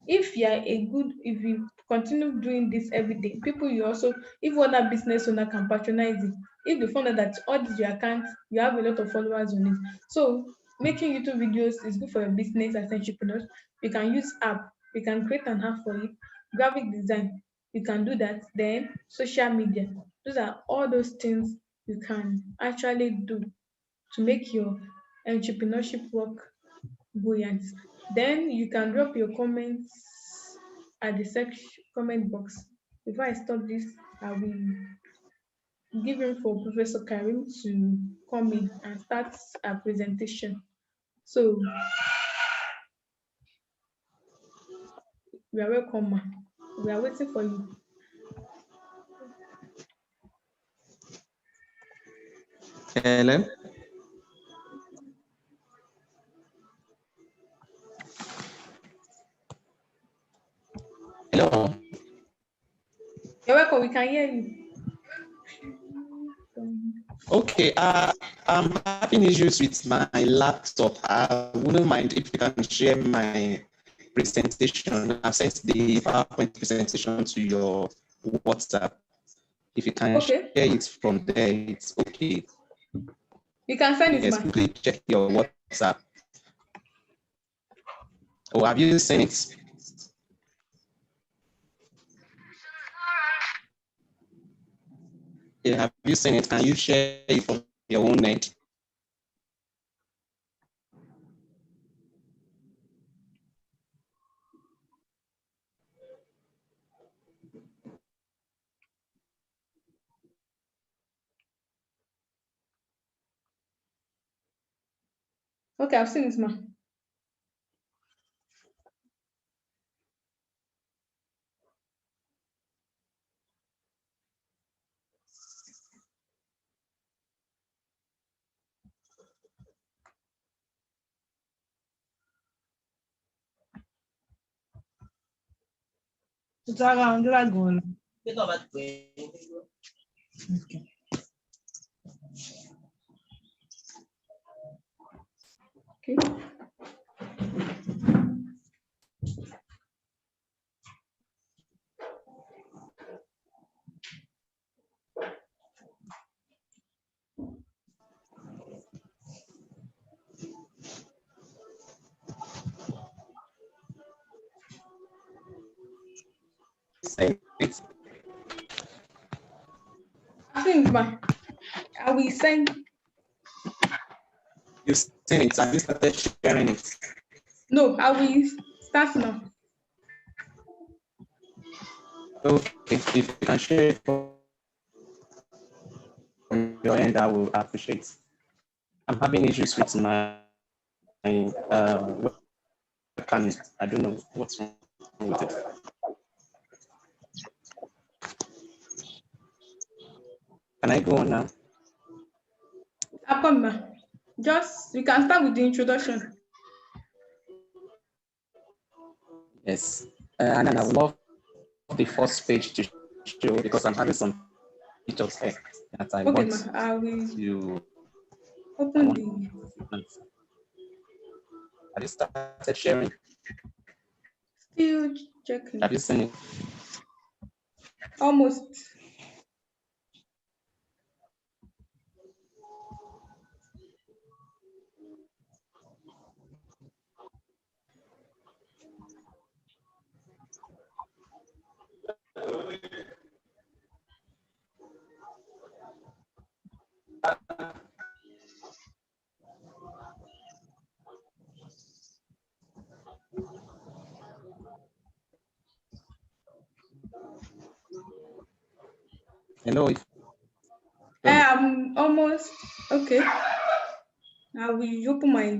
if you continue doing this every day, people you also, if other business owner can patronize it, if they find out that all this your account, you have a lot of followers on it. So making YouTube videos is good for your business as entrepreneurs. You can use app, you can create an app for it, graphic design, you can do that. Then social media. Those are all those things you can actually do to make your entrepreneurship work buoyant. Then you can drop your comments at the comment box. Before I stop this, I will give room for Professor Karim to come in and start our presentation. So we are welcome, ma. We are waiting for you. Hello. Hello. You're welcome. We can hear you. Okay. I'm having issues with my laptop. I wouldn't mind if you can share my presentation. I've sent the PowerPoint presentation to your WhatsApp. If you can Okay. share it from there, it's okay. You can send it, Yes, ma. quickly check your WhatsApp. Oh, have you seen it? Yeah, have you seen it? Can you share it from your own end? Okay, I've seen it, ma. Okay. Send it. I've seen it, ma. I will send. You've seen it. Have you started sharing it? No, I will start now. Okay, if you can share it from your end, I will appreciate. I'm having issues with my webcam. I don't know what's wrong with it. Can I go on now? I'll come, ma. Just, we can start with the introduction. Yes. And then I would love the first page to show because I'm having some pictures here that I Okay, want ma. I will to. I open want the. I just started sharing. Still checking. Have you seen it? Almost. Hello. I'm almost. Okay. I will open my.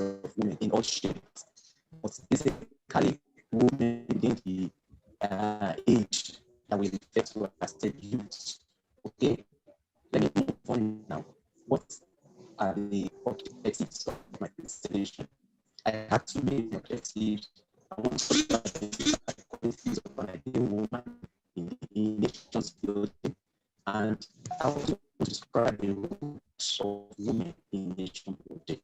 of women in all shapes, but basically women within the age that we refer to as the youth. Okay, let me move on now. What are the objectives of my presentation? I had two main objectives. I want to identify the qualities of an ideal woman in nations building, and I also want to describe the roles of women in nation building.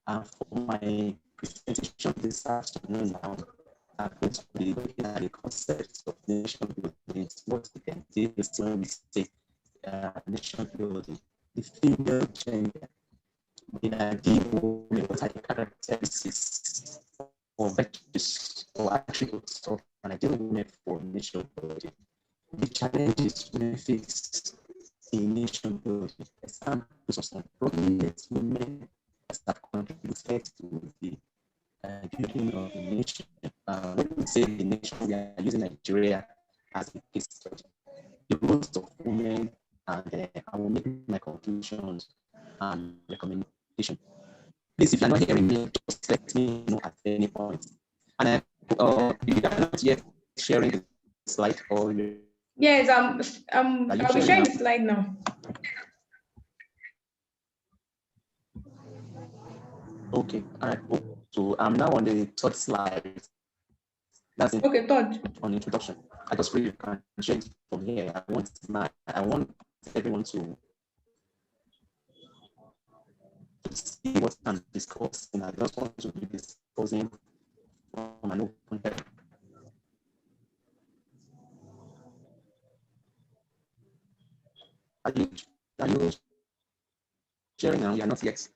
And for my presentation this afternoon now, I'm going to be looking at the concepts of nation building, what we can do when we say nation building, the female gender, the ideal woman, what are the characteristics or virtues or attributes of an ideal woman for nation building, the challenges women face in nation building, examples of some prominent women that contributed to the building of the nation. When we say the nation, we are using Nigeria as a case study. The roles of women, and I will make my conclusions and recommendation. Please, if you are not hearing me, just let me know at any point. And you are not yet sharing the slide, or Yes, I'll be sharing the slide now. Okay, all right. So I'm now on the third slide. That's it. Okay, third. On introduction. I just really can share it from here. I want everyone to see what I'm discussing. I just want to be discussing from an open head. Are you sharing now? You're not yet.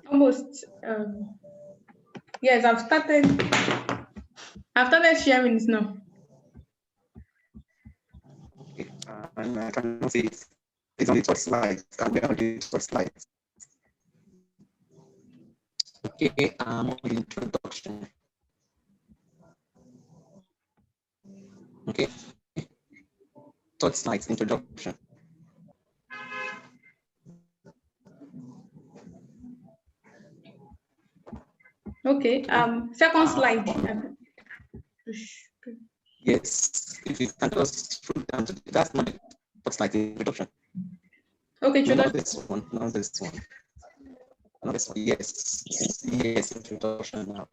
Almost. Yes, I've started sharing it now. Okay. And I cannot see it. It's on the third slide. We're on the third slide. Okay, on the introduction. Okay. Third slide, introduction. Okay. Second slide. Yes, if you can just scroll down to that's not what's like the introduction. Okay, no, not this one, not this one. Not this one. Yes, yes, introduction now.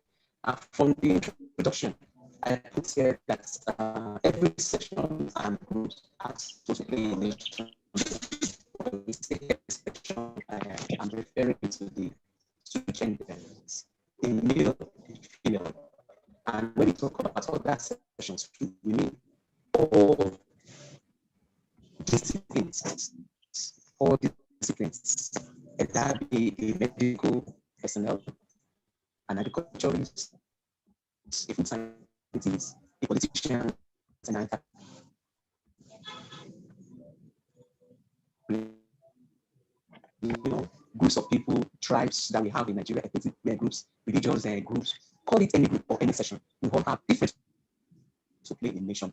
From the introduction, I put here that every session and group has to play in nation. When we say every section, I'm referring to the two genders, the male and female. And when we talk about all that sessions, we mean all disciplines, that be a medical personnel, an agriculturalist, a food scientist, a politician, and groups of people, tribes that we have in Nigeria, ethnic groups, religious groups, call it any group or any session. We all have different to play in nation.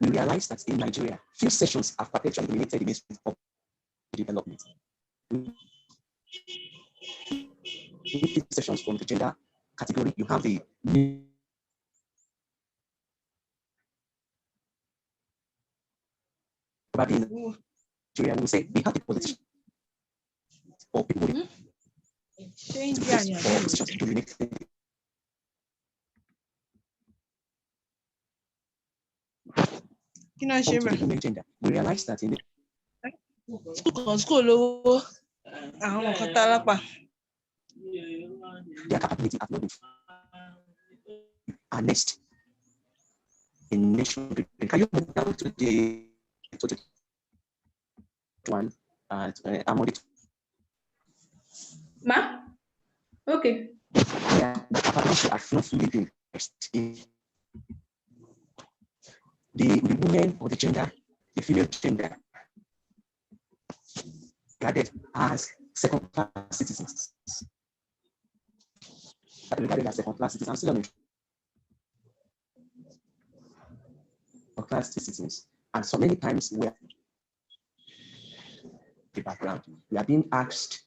We realize that in Nigeria, few sessions have perpetually dominated the mainstream of development. Few sessions from the gender category, you have the probably in Nigeria, we say we have the politicians or people with positions dominating. Gender. We realize that in the school, their capability has not been harnessed in nation building. Can you move down to the one? I'm on it. Ma? Okay. Yeah, the capability has not fully been in the women or the gender, the female gender, regarded as second-class citizens. Regarded as second-class citizens. class citizens. And so many times we are the background. We are being asked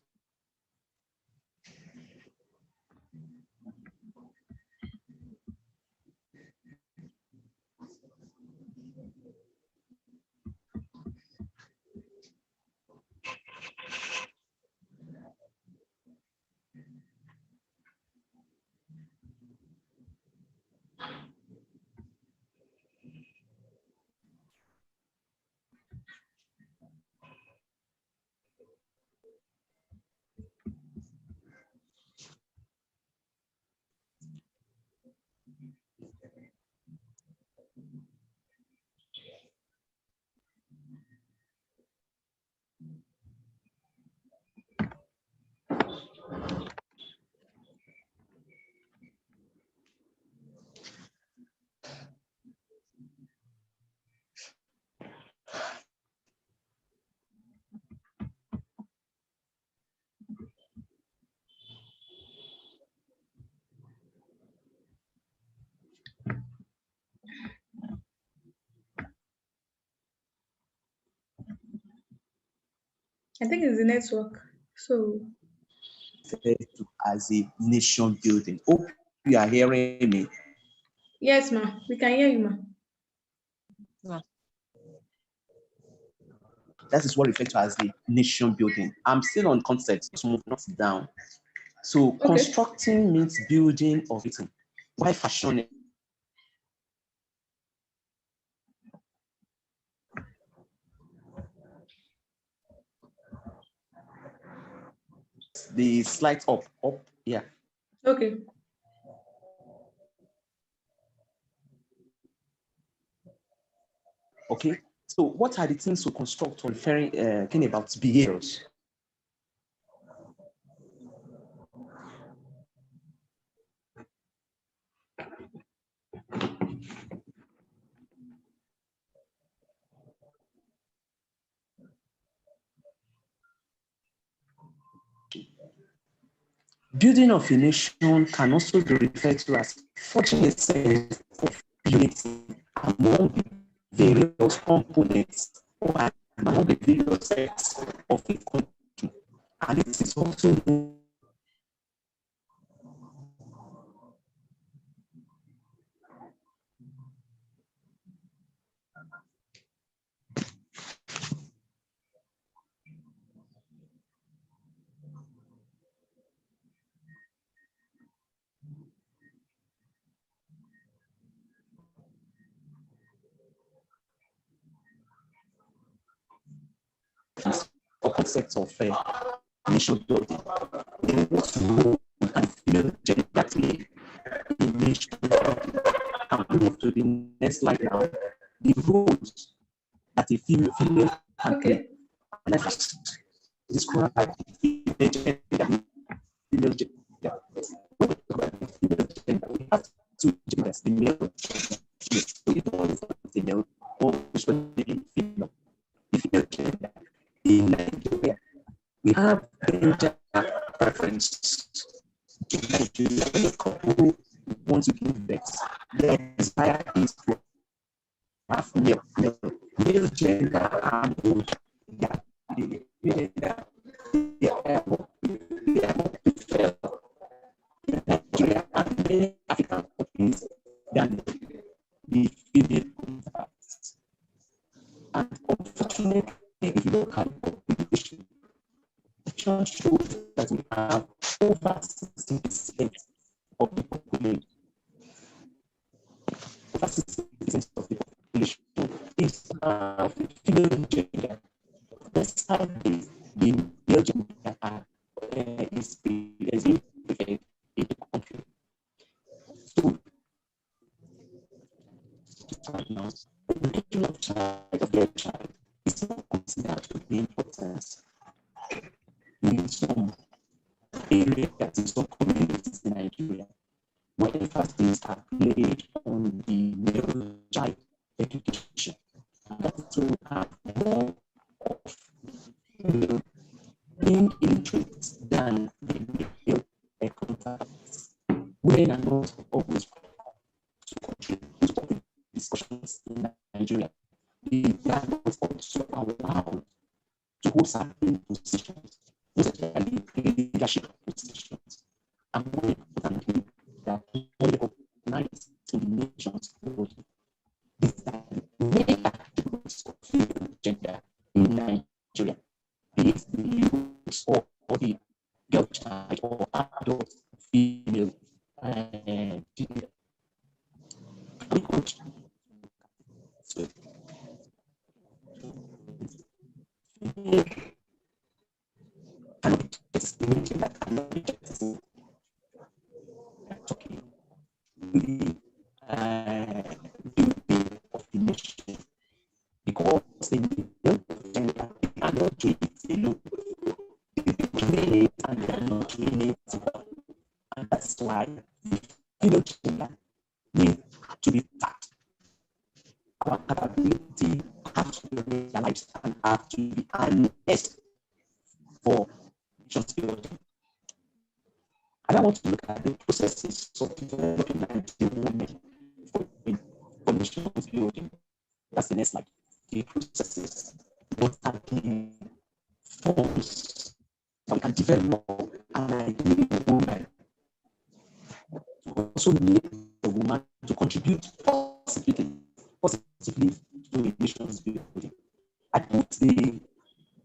I think it's the network. So as a nation building. Hope you are hearing me. yes, ma, we can hear you, ma. That is what refers to as the nation building. I'm still on concept, to move not down. So Okay. constructing means building of it. Why fashioning? The slide up, yeah. Okay. Okay. So what are the things to construct or referring thinking about behaviors? Building of a nation can also be referred to as forging a sense of unity among the various components or among the various sects of a country. And it is also known or concepts of nation building. What role and female gender play in nation building? And we move to the next slide now. The roles that a female can play. Okay. And I first describe the female gender. Female gender. When we talk about the female gender, we have two genders, the male gender. So it was female or usually female. The female gender. In Nigeria, we have gender preference. In Nigeria, when a couple want to give birth, their desire is to have male gender and the gender they are more preferred in Nigeria and many African countries than the female counterparts. And unfortunately, if you look at the population shows that we have over 60% of the population. Over 60% of the population is of the female gender. Despite this, the male gender is being preferred in the country. So, now, the nature of their child is not considered to be important in some areas, in some communities in Nigeria, where emphasis are placed on the male child education. That to have more of female being illiterate than the male counterparts. Women are not always to contribute to discussions in Nigeria And more importantly, that more recognized in the nations building is that the main attributes of female gender in Nigeria, be it the youth or the girl child or adult female gender. We could so female cannot be just mentioned that cannot be just talking the beauty of the nation because they don't gender are not doing it alone. They doing it and they are not doing it well. And that's why the female gender need to be tapped. Our capability have to be realized and have to be harnessed for nation's building. And I want to look at the processes of developing Nigerian women for nation's building. That's the next slide. The processes, what are the forms that we can develop an ideal woman to also make the woman to contribute positively to the nation's building. I put the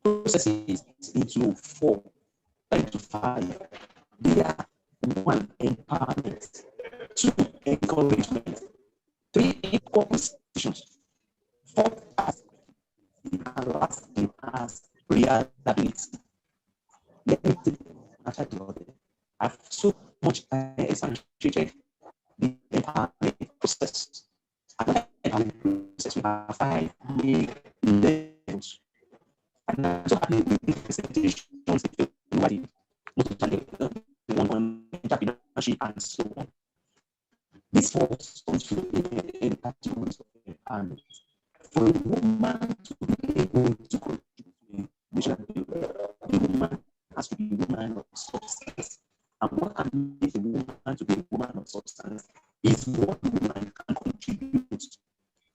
processes into 4, into 5. They are 1, empowerment, 2, encouragement, 3, equal positions, 4, as and last as reliability. Let me take a check about it. I've so much expanded the empowerment process. And the empowerment process, we have 5 main levels. And I'm so happy with the presentations, nobody, the one entrepreneurship and so on. This falls onto the categories of empowerment. For a woman to be able to contribute to the woman has to be a woman of substance. And what can make a woman to be a woman of substance is what the woman can contribute.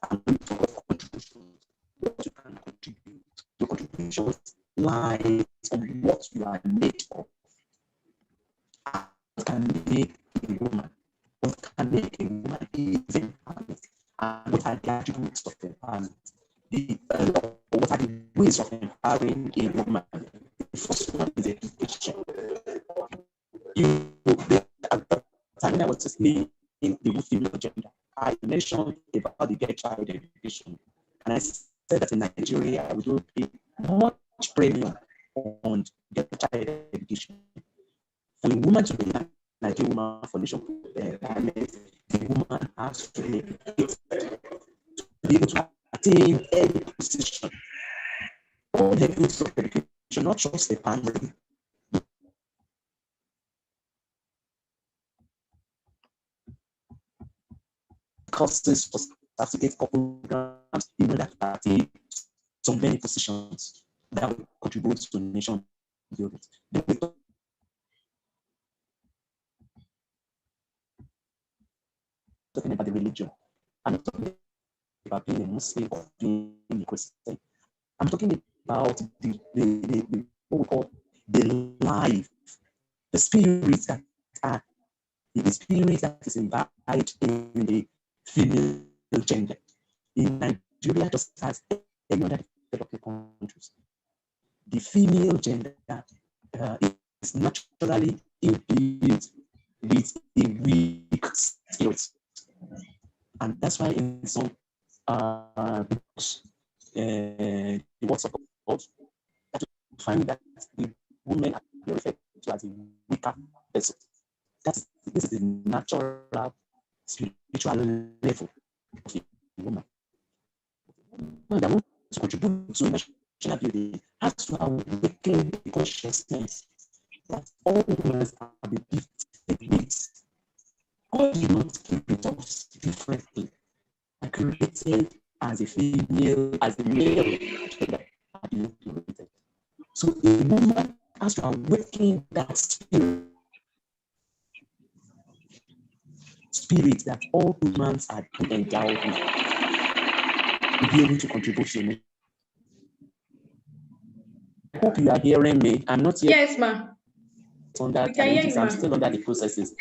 And we talk of contributions, what you can contribute. Your contributions lies on what you are made of. What can make a woman? What can make a woman is empowerment? And what are the attributes of empowerment? What are the ways of empowering a woman? The first one is education. I was explaining the female gender. I mentioned about the girl child education, and I said that in Nigeria we don't pay much premium on girl child education. For a woman to be a Nigerian woman for nation empowerment, the woman has to be able to attain any position or levels of education, not just the primary. Courses for certificate programs in order to attain some many positions that will contribute to nation building. Talking about the religion, I'm not talking about being a Muslim or being a Christian. I'm talking about the what we call the life, the spirit that are the spirit that is imbibed in the female gender. In Nigeria, just as any other developing countries, the female gender is naturally imbued with a weak spirit. And that's why in some books, the works of God, that you find that the women are referred to as a weaker person. This is the natural spiritual level of a woman. Woman that wants to contribute to national building has to awaken the consciousness that all women are the gifts. God did not create us differently. I created as a female, as a male. So a woman has to awaken that spirit that all humans are endowed with, to be able to contribute to me. I hope you are hearing me. I'm not here. Yes, ma. under We can hear challenges. you, I'm ma. still under the processes.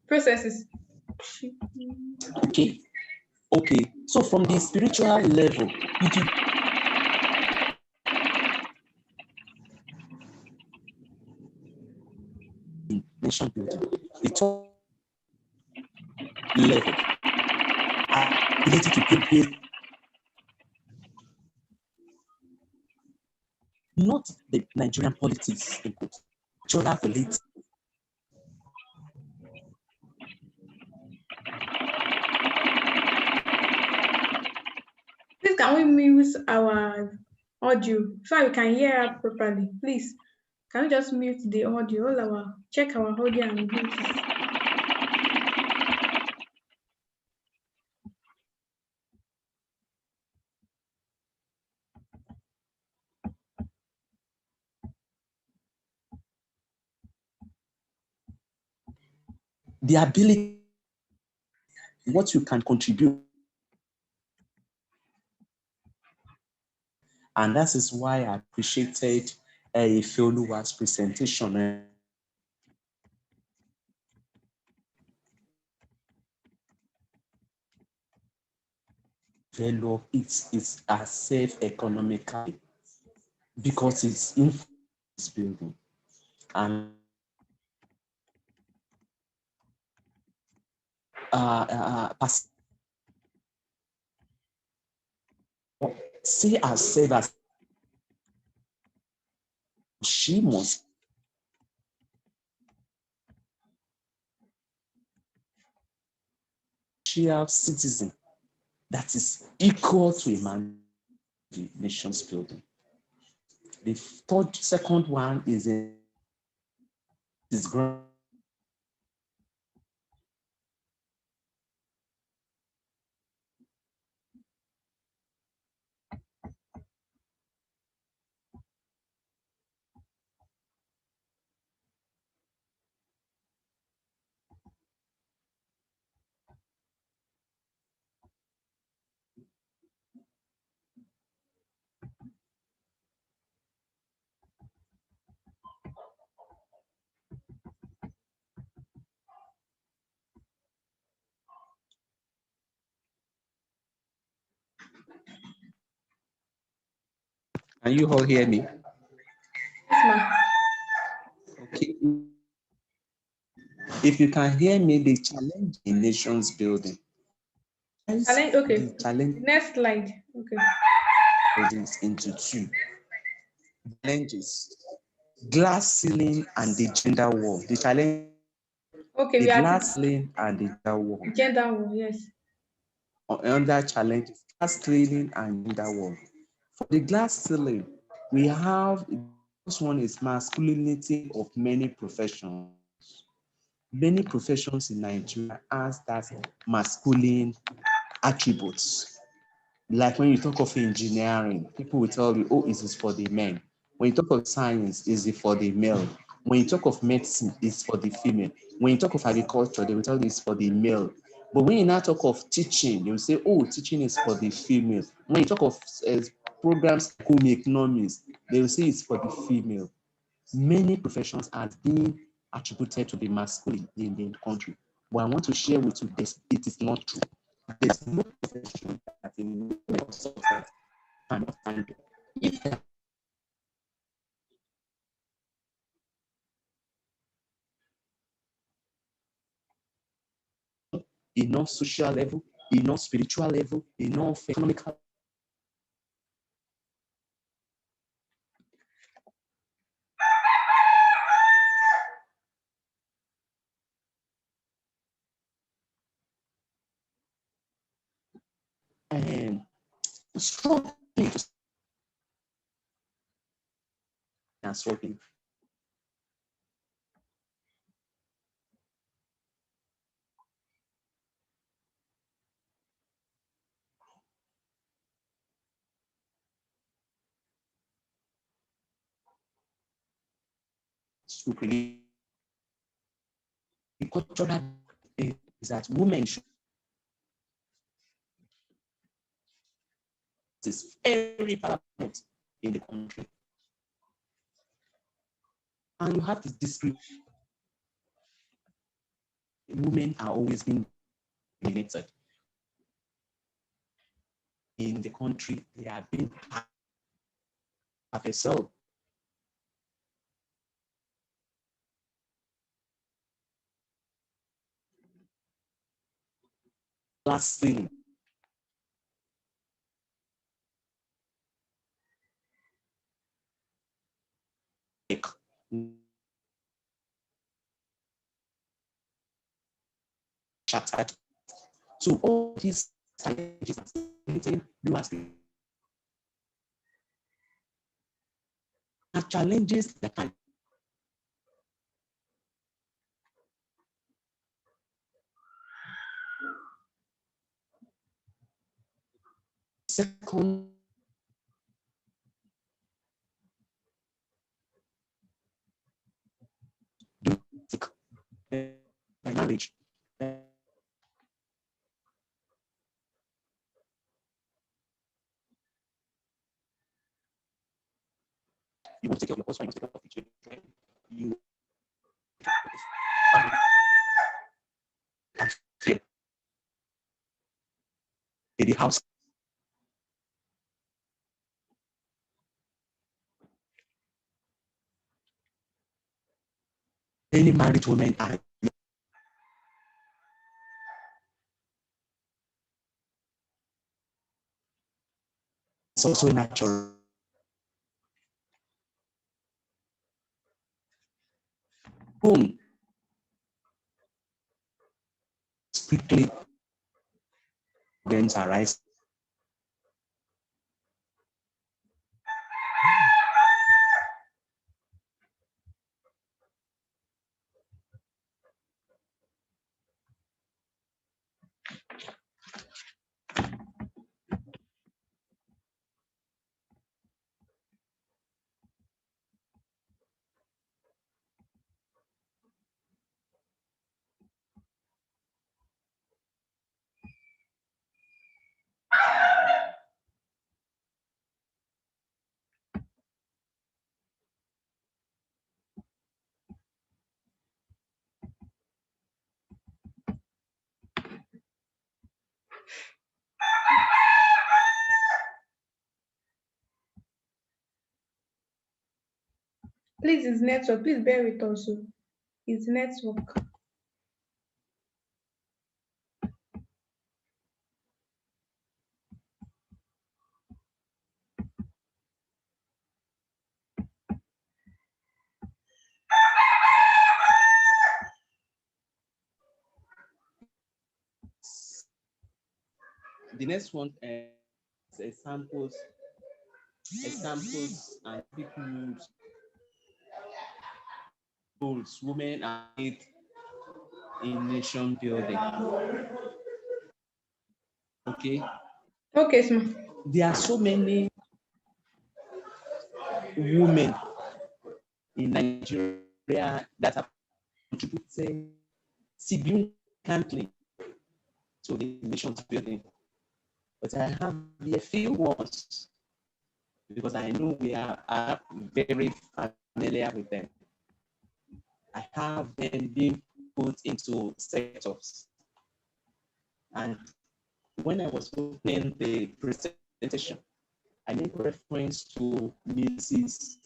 Processes. Okay. Okay. So from the spiritual level, it will be nation building. The top level, ability to build, not the Nigerian politics input, cultural politics. Please, can we mute our audio so we can hear her properly? Please, can we just mute the audio? Check our audio and mute it. The ability, what you can contribute. And that is why I appreciated Ifeoluwa's presentation. Develop it is safe economically because it's in building. And see herself as she must share citizen that is equal to a man the nation's building. The second one is growth. Can you all hear me? Yes, ma. Okay. If you can hear me, the challenge in nations building. Okay. The challenge Next slide. Okay. buildings into two challenges: glass ceiling and the gender wall. The challenge, Okay, the we are glass ceiling and the gender wall. gender war, yes. Under challenges, glass ceiling and gender wall. For the glass ceiling, we have the first one is masculinity of many professions. Many professions in Nigeria has that masculine attributes. Like when you talk of engineering, people will tell you, oh, it is for the men. When you talk of science, is it for the male? When you talk of medicine, it's for the female. When you talk of agriculture, they will tell you it's for the male. But when you now talk of teaching, they will say, oh, teaching is for the female. When you talk of programs like home economics, they will say it's for the female. Many professions are being attributed to the masculine in the country. But I want to share with you this, it is not true. There's no profession that in society cannot handle. If there are enough social level, enough spiritual level, enough economical, and strong and struggling. To create cultural is that women should is very paramount in the country. And you have to discriminate. Women are always being discriminated. In the country, they are being perfect. So last thing, shattered. So all these challenges you are challenges that can second marriage. You want to take care of your husband, you want to take care of the children, you in the house. Any married women are it's also natural. Home quickly problems arise. Please, it's network. Please bear with us. Oh. It's network. The next one is examples and people goals women are made in nation building. Okay, Okay, Sma. there are so many women in Nigeria that have contributed significantly to the nation's building. But I have a few ones because I know we are very familiar with them. I have them being put into sectors. And when I was opening the presentation, I made reference to Mrs.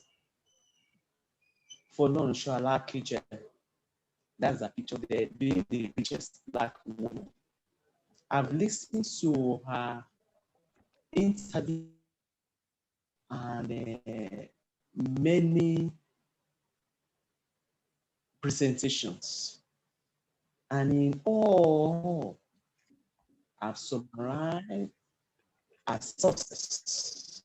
Folorunsho Alakije. That's a picture there, being the richest Black woman. I've listened to her interview and many presentations. And in all, I've summarized as success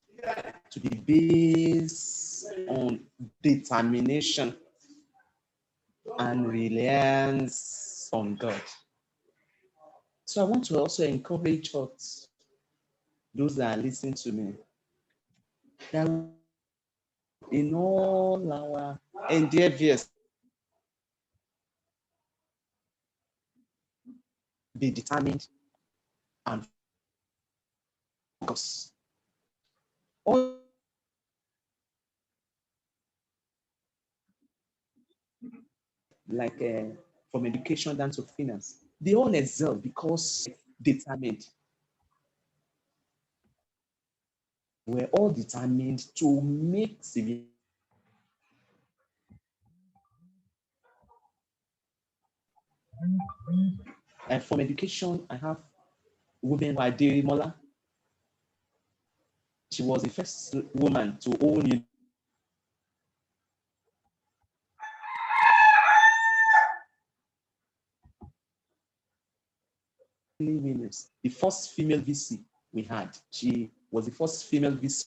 to be based on determination and reliance on God. So I want to also encourage us, those that are listening to me, that in all our endeavors, be determined and focus. All like from education down to finance. They all excel because determined. We're all determined to make civil. And from education, I have women like Mola. She was the first woman to own winners. The first female VC we had. She was the first female VC.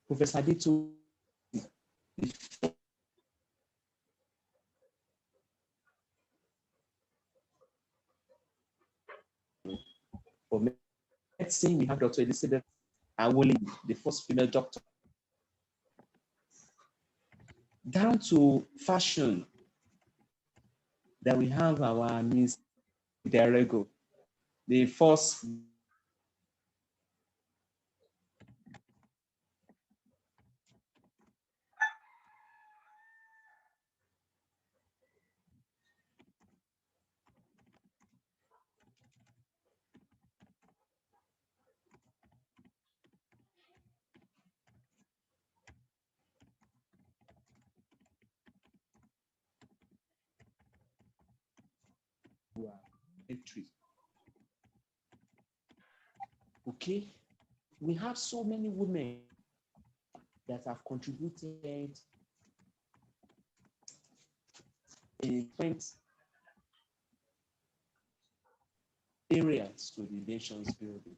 Professor Adito, for medicine, we have Dr. Elizabeth Awoli, the first female doctor. Down to fashion, that we have our Miss Derego, the first entry. Okay, we have so many women that have contributed in different areas to the nation's building.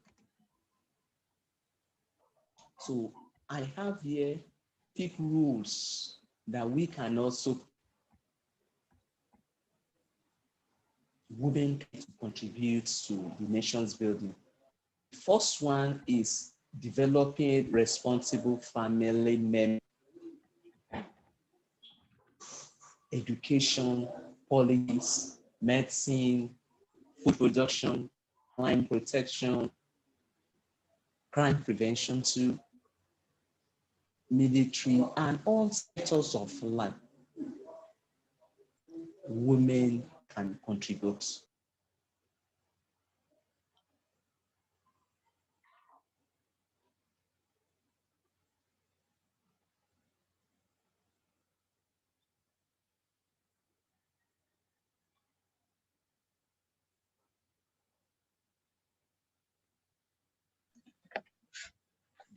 So I have here big rules that we can also women can contribute to the nation's building. The first one is developing responsible family members. Education, police, medicine, food production, crime protection, crime prevention too, military, and all sectors of life. Women can contribute.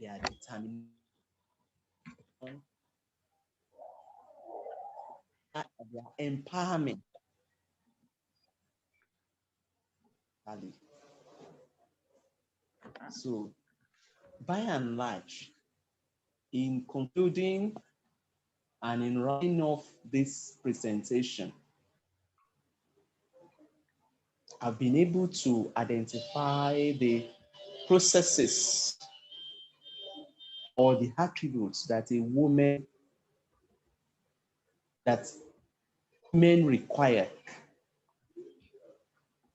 They are determined. Their empowerment. So, by and large, in concluding and in writing off this presentation, I've been able to identify the processes or the attributes that a woman, that men require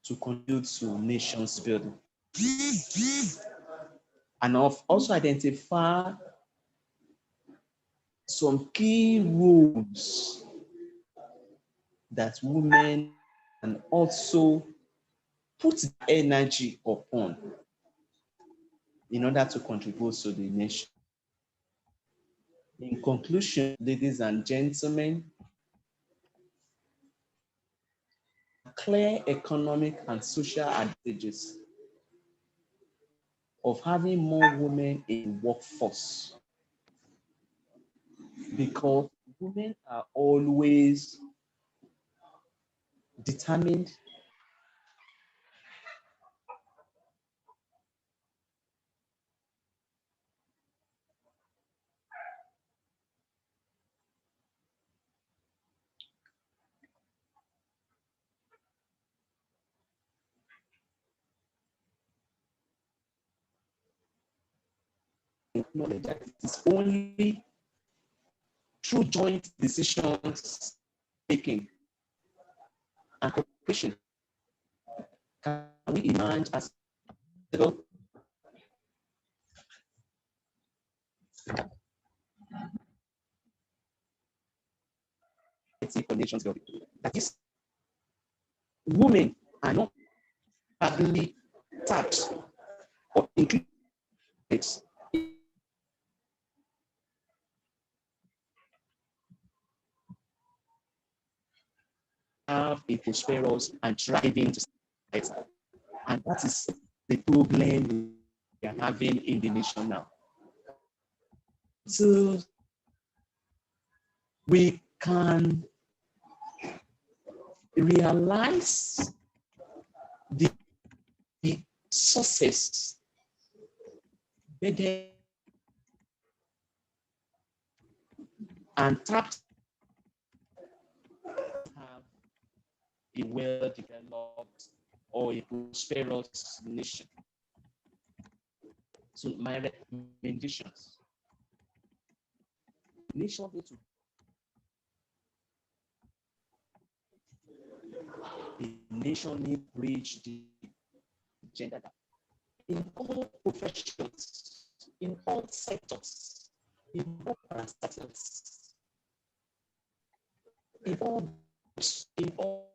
to contribute to nations building. And I've also identified some key roles that women can also put energy upon in order to contribute to the nation. In conclusion, ladies and gentlemen, clear economic and social advantages of having more women in the workforce, because women are always determined knowledge that it is only through joint decisions making and cooperation can we emerge as for nations building. That is, women are not badly tapped or included have a prosperous and thriving society. And that is the problem we are having in the nation now. So we can realize the success better and tapped have a well-developed or a prosperous nation. So my recommendations, nation need to the nation need bridge the gender gap in all professions, in all sectors, in all parastatals, in all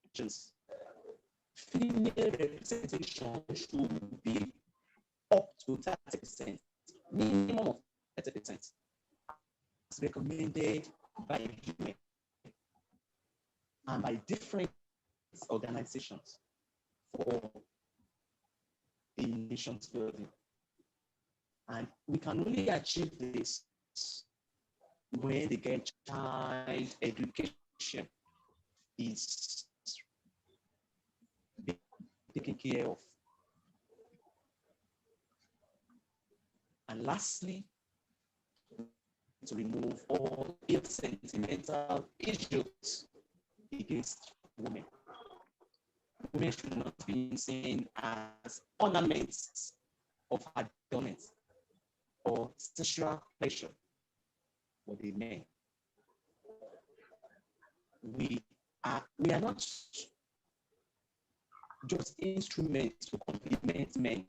regions. Female representation should be up to 30%, minimum of 30%, as recommended by women and by different organizations for the nation's building. And we can only achieve this when the child education is taken care of. And lastly, to remove all ill-sentimental issues against women. Women should not be seen as ornaments of adornment or sexual pleasure for the men. We are not just instruments to complement men.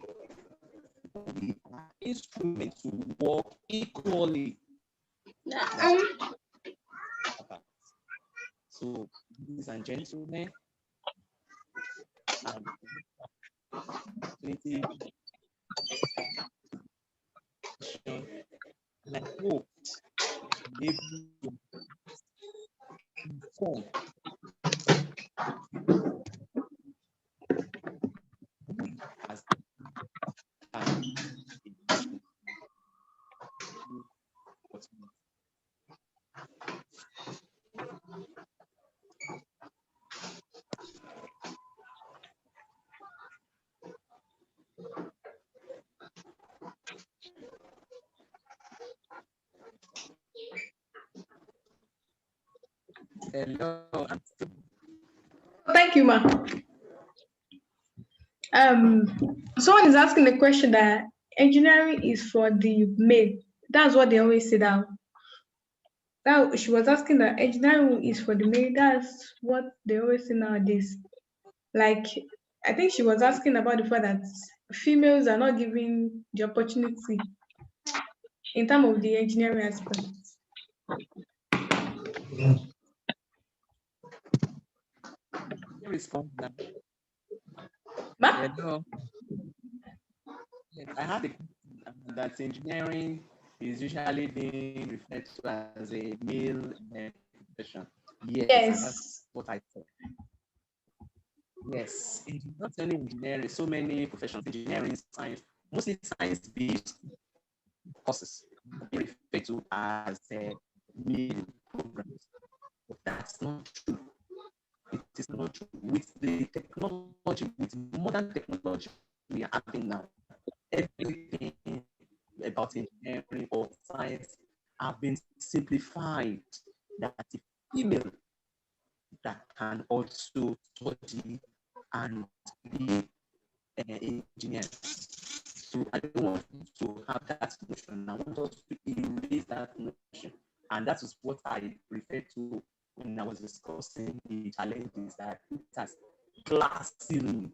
We are instruments to work equally. So, ladies and gentlemen, and I hope maybe inform as hello. Thank you, ma. Someone is asking the question that engineering is for the male. That's what they always say now. Now she was asking that engineering is for the male. That's what they always say nowadays. Like, I think she was asking about the fact that females are not given the opportunity in terms of the engineering aspect. You respond now. Ma? Hello. Yes, I have a question that engineering is usually being referred to as a male profession. Yes, that's what I thought. Yes, it's not only engineering, so many professions, engineering, science, mostly science-based courses being referred to as male programs. But that's not true. It is not true. With the technology, with modern technology we are having now, everything about engineering or science have been simplified, that the female that can also study and be an engineer. So I don't want to have that notion. I want us to erase that notion. And that is what I referred to when I was discussing the challenges that it has classing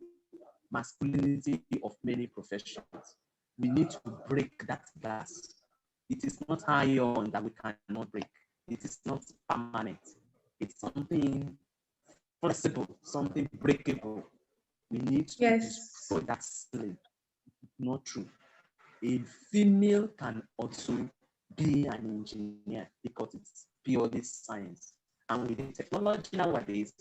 masculinity of many professions. We need to break that glass. It is not iron that we cannot break. It is not permanent. It's something flexible, something breakable. We need to Yes. destroy that ceiling. Not true. A female can also be an engineer because it's purely science. And with the technology nowadays,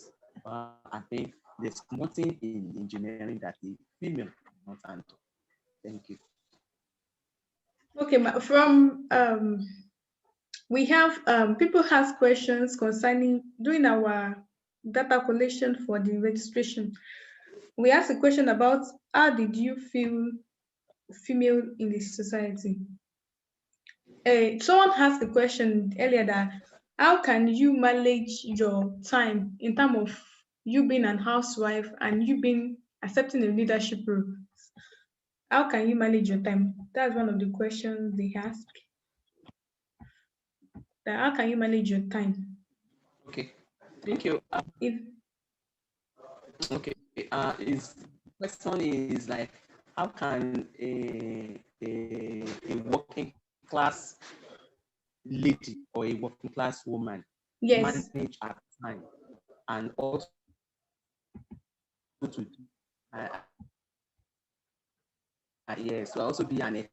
I think there's nothing in engineering that a female cannot handle. Thank you. Okay, from we have people ask questions concerning doing our data collection for the registration. We asked a question about how did you feel female in the society? Someone asked the question earlier that how can you manage your time in terms of you being an housewife and you being accepting a leadership role? How can you manage your time? That's one of the questions they ask. That how can you manage your time? Okay, thank you. If Okay, is question is like, how can a working class lady or a working class woman yes, manage her time and also to do uh, yes, to also be an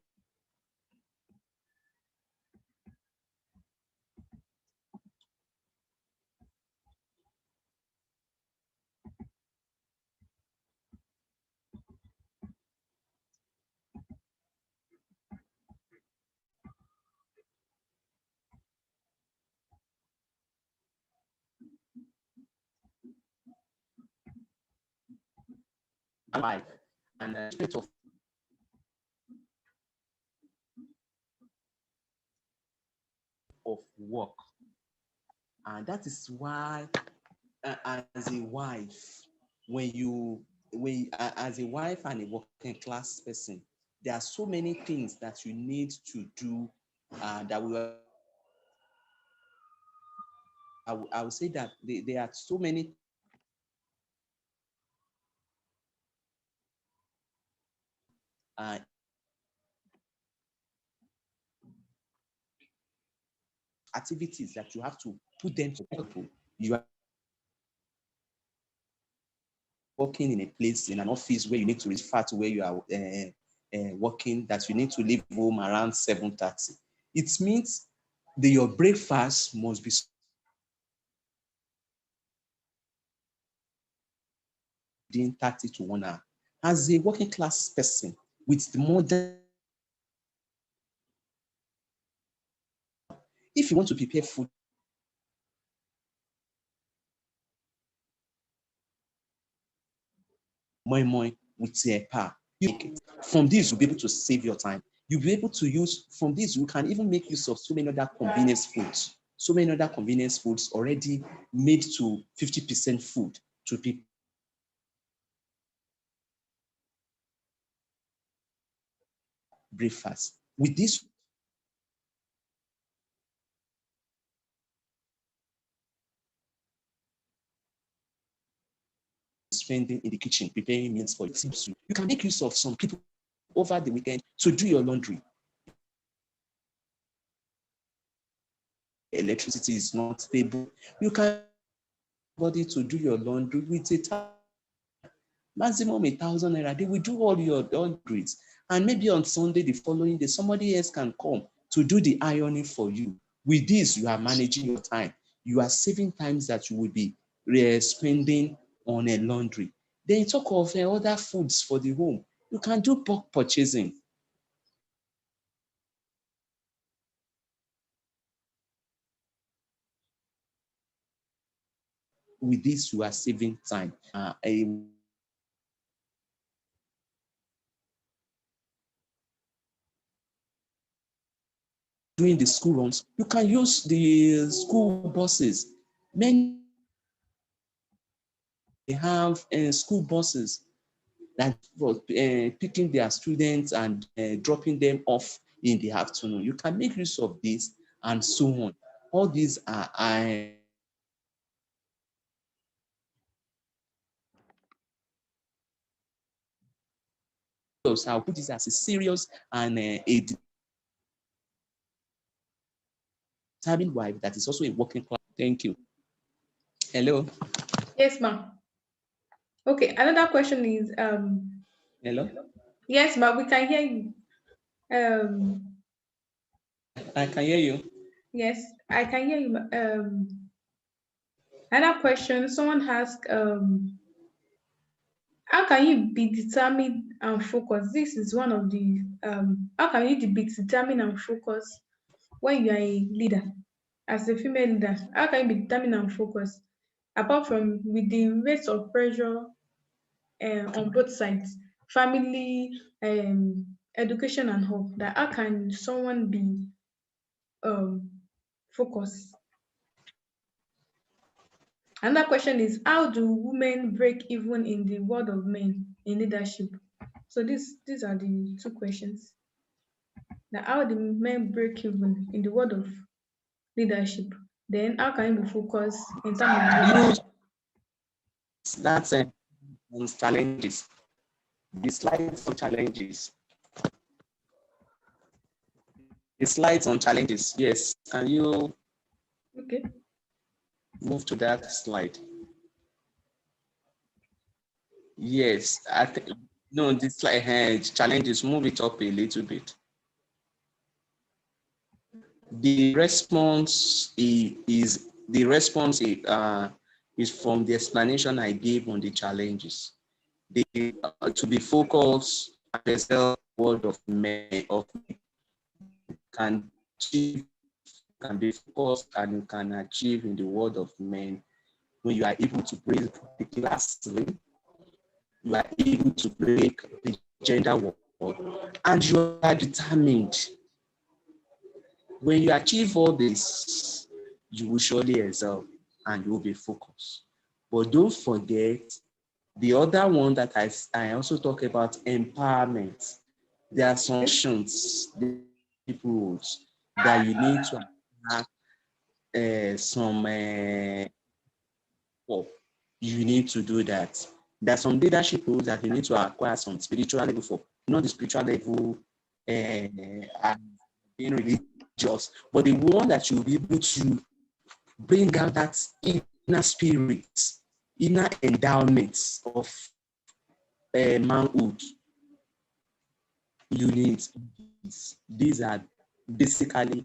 wife and spirit of work. And that is why, as a wife, as a wife and a working class person, there are so many things that you need to do that I will say that there are so many uh, activities that you have to put them to people. You are working in a place, in an office where you need to refer to where you are working, that you need to leave home around 7:30. It means your breakfast must be 30 to 1 hour. As a working class person with the modern, if you want to prepare food, moi with a power, you make it. From this, you'll be able to save your time. You'll be able to use, from this, you can even make use of so many other convenience foods. So many other convenience foods already made to 50% food to people. Breakfast. With this, spending in the kitchen preparing meals for you. You can make use of some people over the weekend to do your laundry. Electricity is not stable. You can body to do your laundry with a maximum 1,000 naira. They will do all your laundries. And maybe on Sunday, the following day, somebody else can come to do the ironing for you. With this, you are managing your time. You are saving times that you will be spending on a laundry. Then you talk of other foods for the home. You can do bulk purchasing. With this, you are saving time. Doing the school runs, you can use the school buses. Many have school buses that for picking their students and dropping them off in the afternoon. You can make use of this and so on. All these are I'll put this as a serious and a determined wife that is also a working class. Thank you. Hello. Yes, ma'am. Okay, another question is Hello. yes, ma'am, we can hear you. Um I can hear you. yes, I can hear you. Another question, someone asked how can you be determined and focused? This is one of the how can you be determined and focused when you are a leader, as a female leader? How can you be determined and focused apart from with the rates of pressure on both sides, family, education, and hope? That how can someone be um focused? Another question is how do women break even in the world of men in leadership? So these are the two questions. Now, how do men break even in the world of leadership? Then how can you be focused in terms of You leadership? that's challenges. The slides on challenges. The slides on challenges. Yes. Can you Okay. move to that slide? Yes. I think no, this slide challenges. Move it up a little bit. The response is from the explanation I gave on the challenges. To be focused and the world of men can achieve, can be focused and you can achieve in the world of men when you are able to break the class ring, you are able to break the gender wall, and you are determined. When you achieve all this, you will surely excel and you will be focused. But don't forget the other one that I also talk about, empowerment. There are some actions, people that you need to have some you need to do that. There are some leadership roles that you need to acquire some spiritual level for, not the spiritual level and being religious, but the one that you'll be able to bring out that inner spirit, inner endowments of manhood. You need these are basically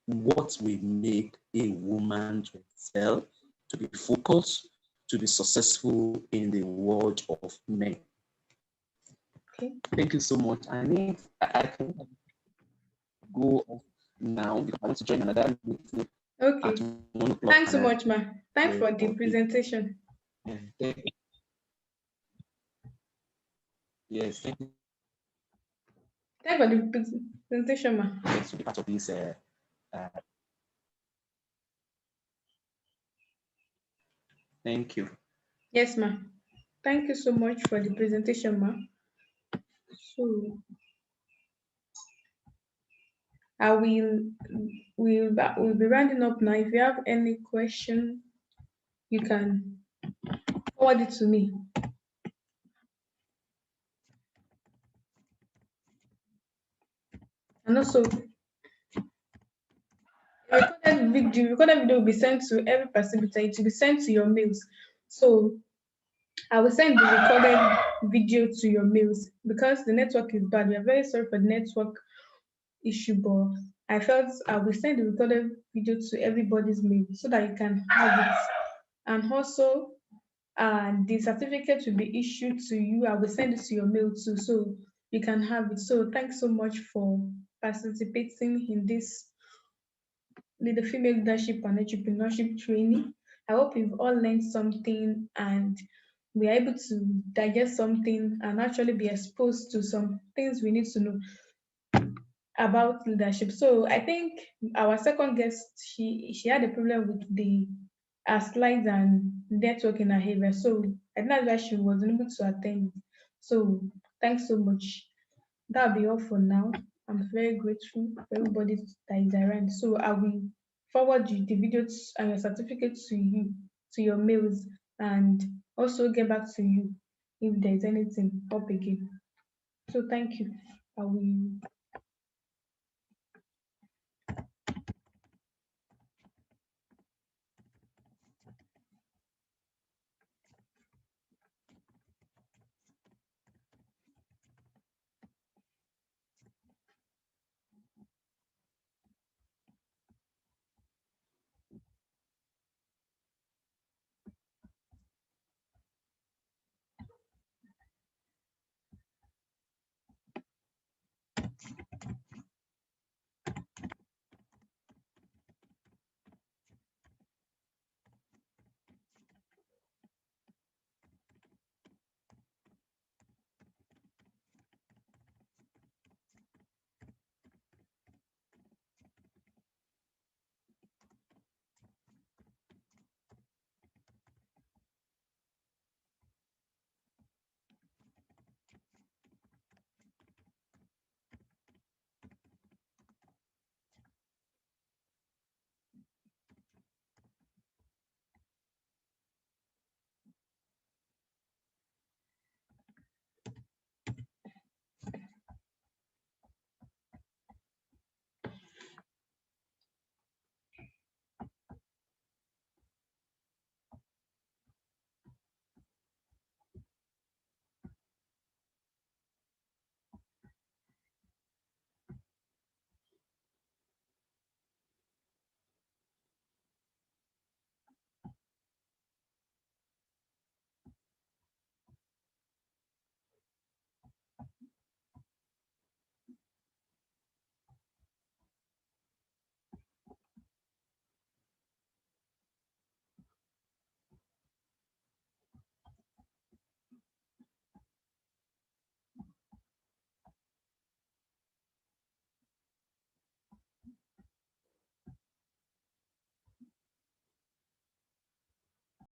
what will make a woman to excel, to be focused, to be successful in the world of men. Okay. Thank you so much. I can go off now because I want to join another meeting at Okay. 1 o'clock. Thanks so much, ma. Thanks for the Okay. presentation. Thank you. Yes, thank you. Thanks for the presentation, ma. Yes, to be part of this. Thank you. Yes, ma. Thank you so much for the presentation, ma. So I will be rounding up now. If you have any question, you can forward it to me. And also, recorded video will be sent to every participant. It will be sent to your mails. So I will send the recorded video to your mails because the network is bad. We are very sorry for the network issue, but I felt I will send the recorded video to everybody's mail so that you can have it. And also, the certificate will be issued to you. I will send it to your mail too, so you can have it. So thanks so much for participating in this female leadership and entrepreneurship training. I hope you've all learned something and we are able to digest something and actually be exposed to some things we need to know about leadership. So I think our second guest, she had a problem with the slides and network in her area. So I think that's why she wasn't able to attend. So thanks so much. That'll be all for now. I'm very grateful for everybody that is around. So I will forward you the videos and your certificates to you, to your mails, and also get back to you if there's anything up again. So thank you. I will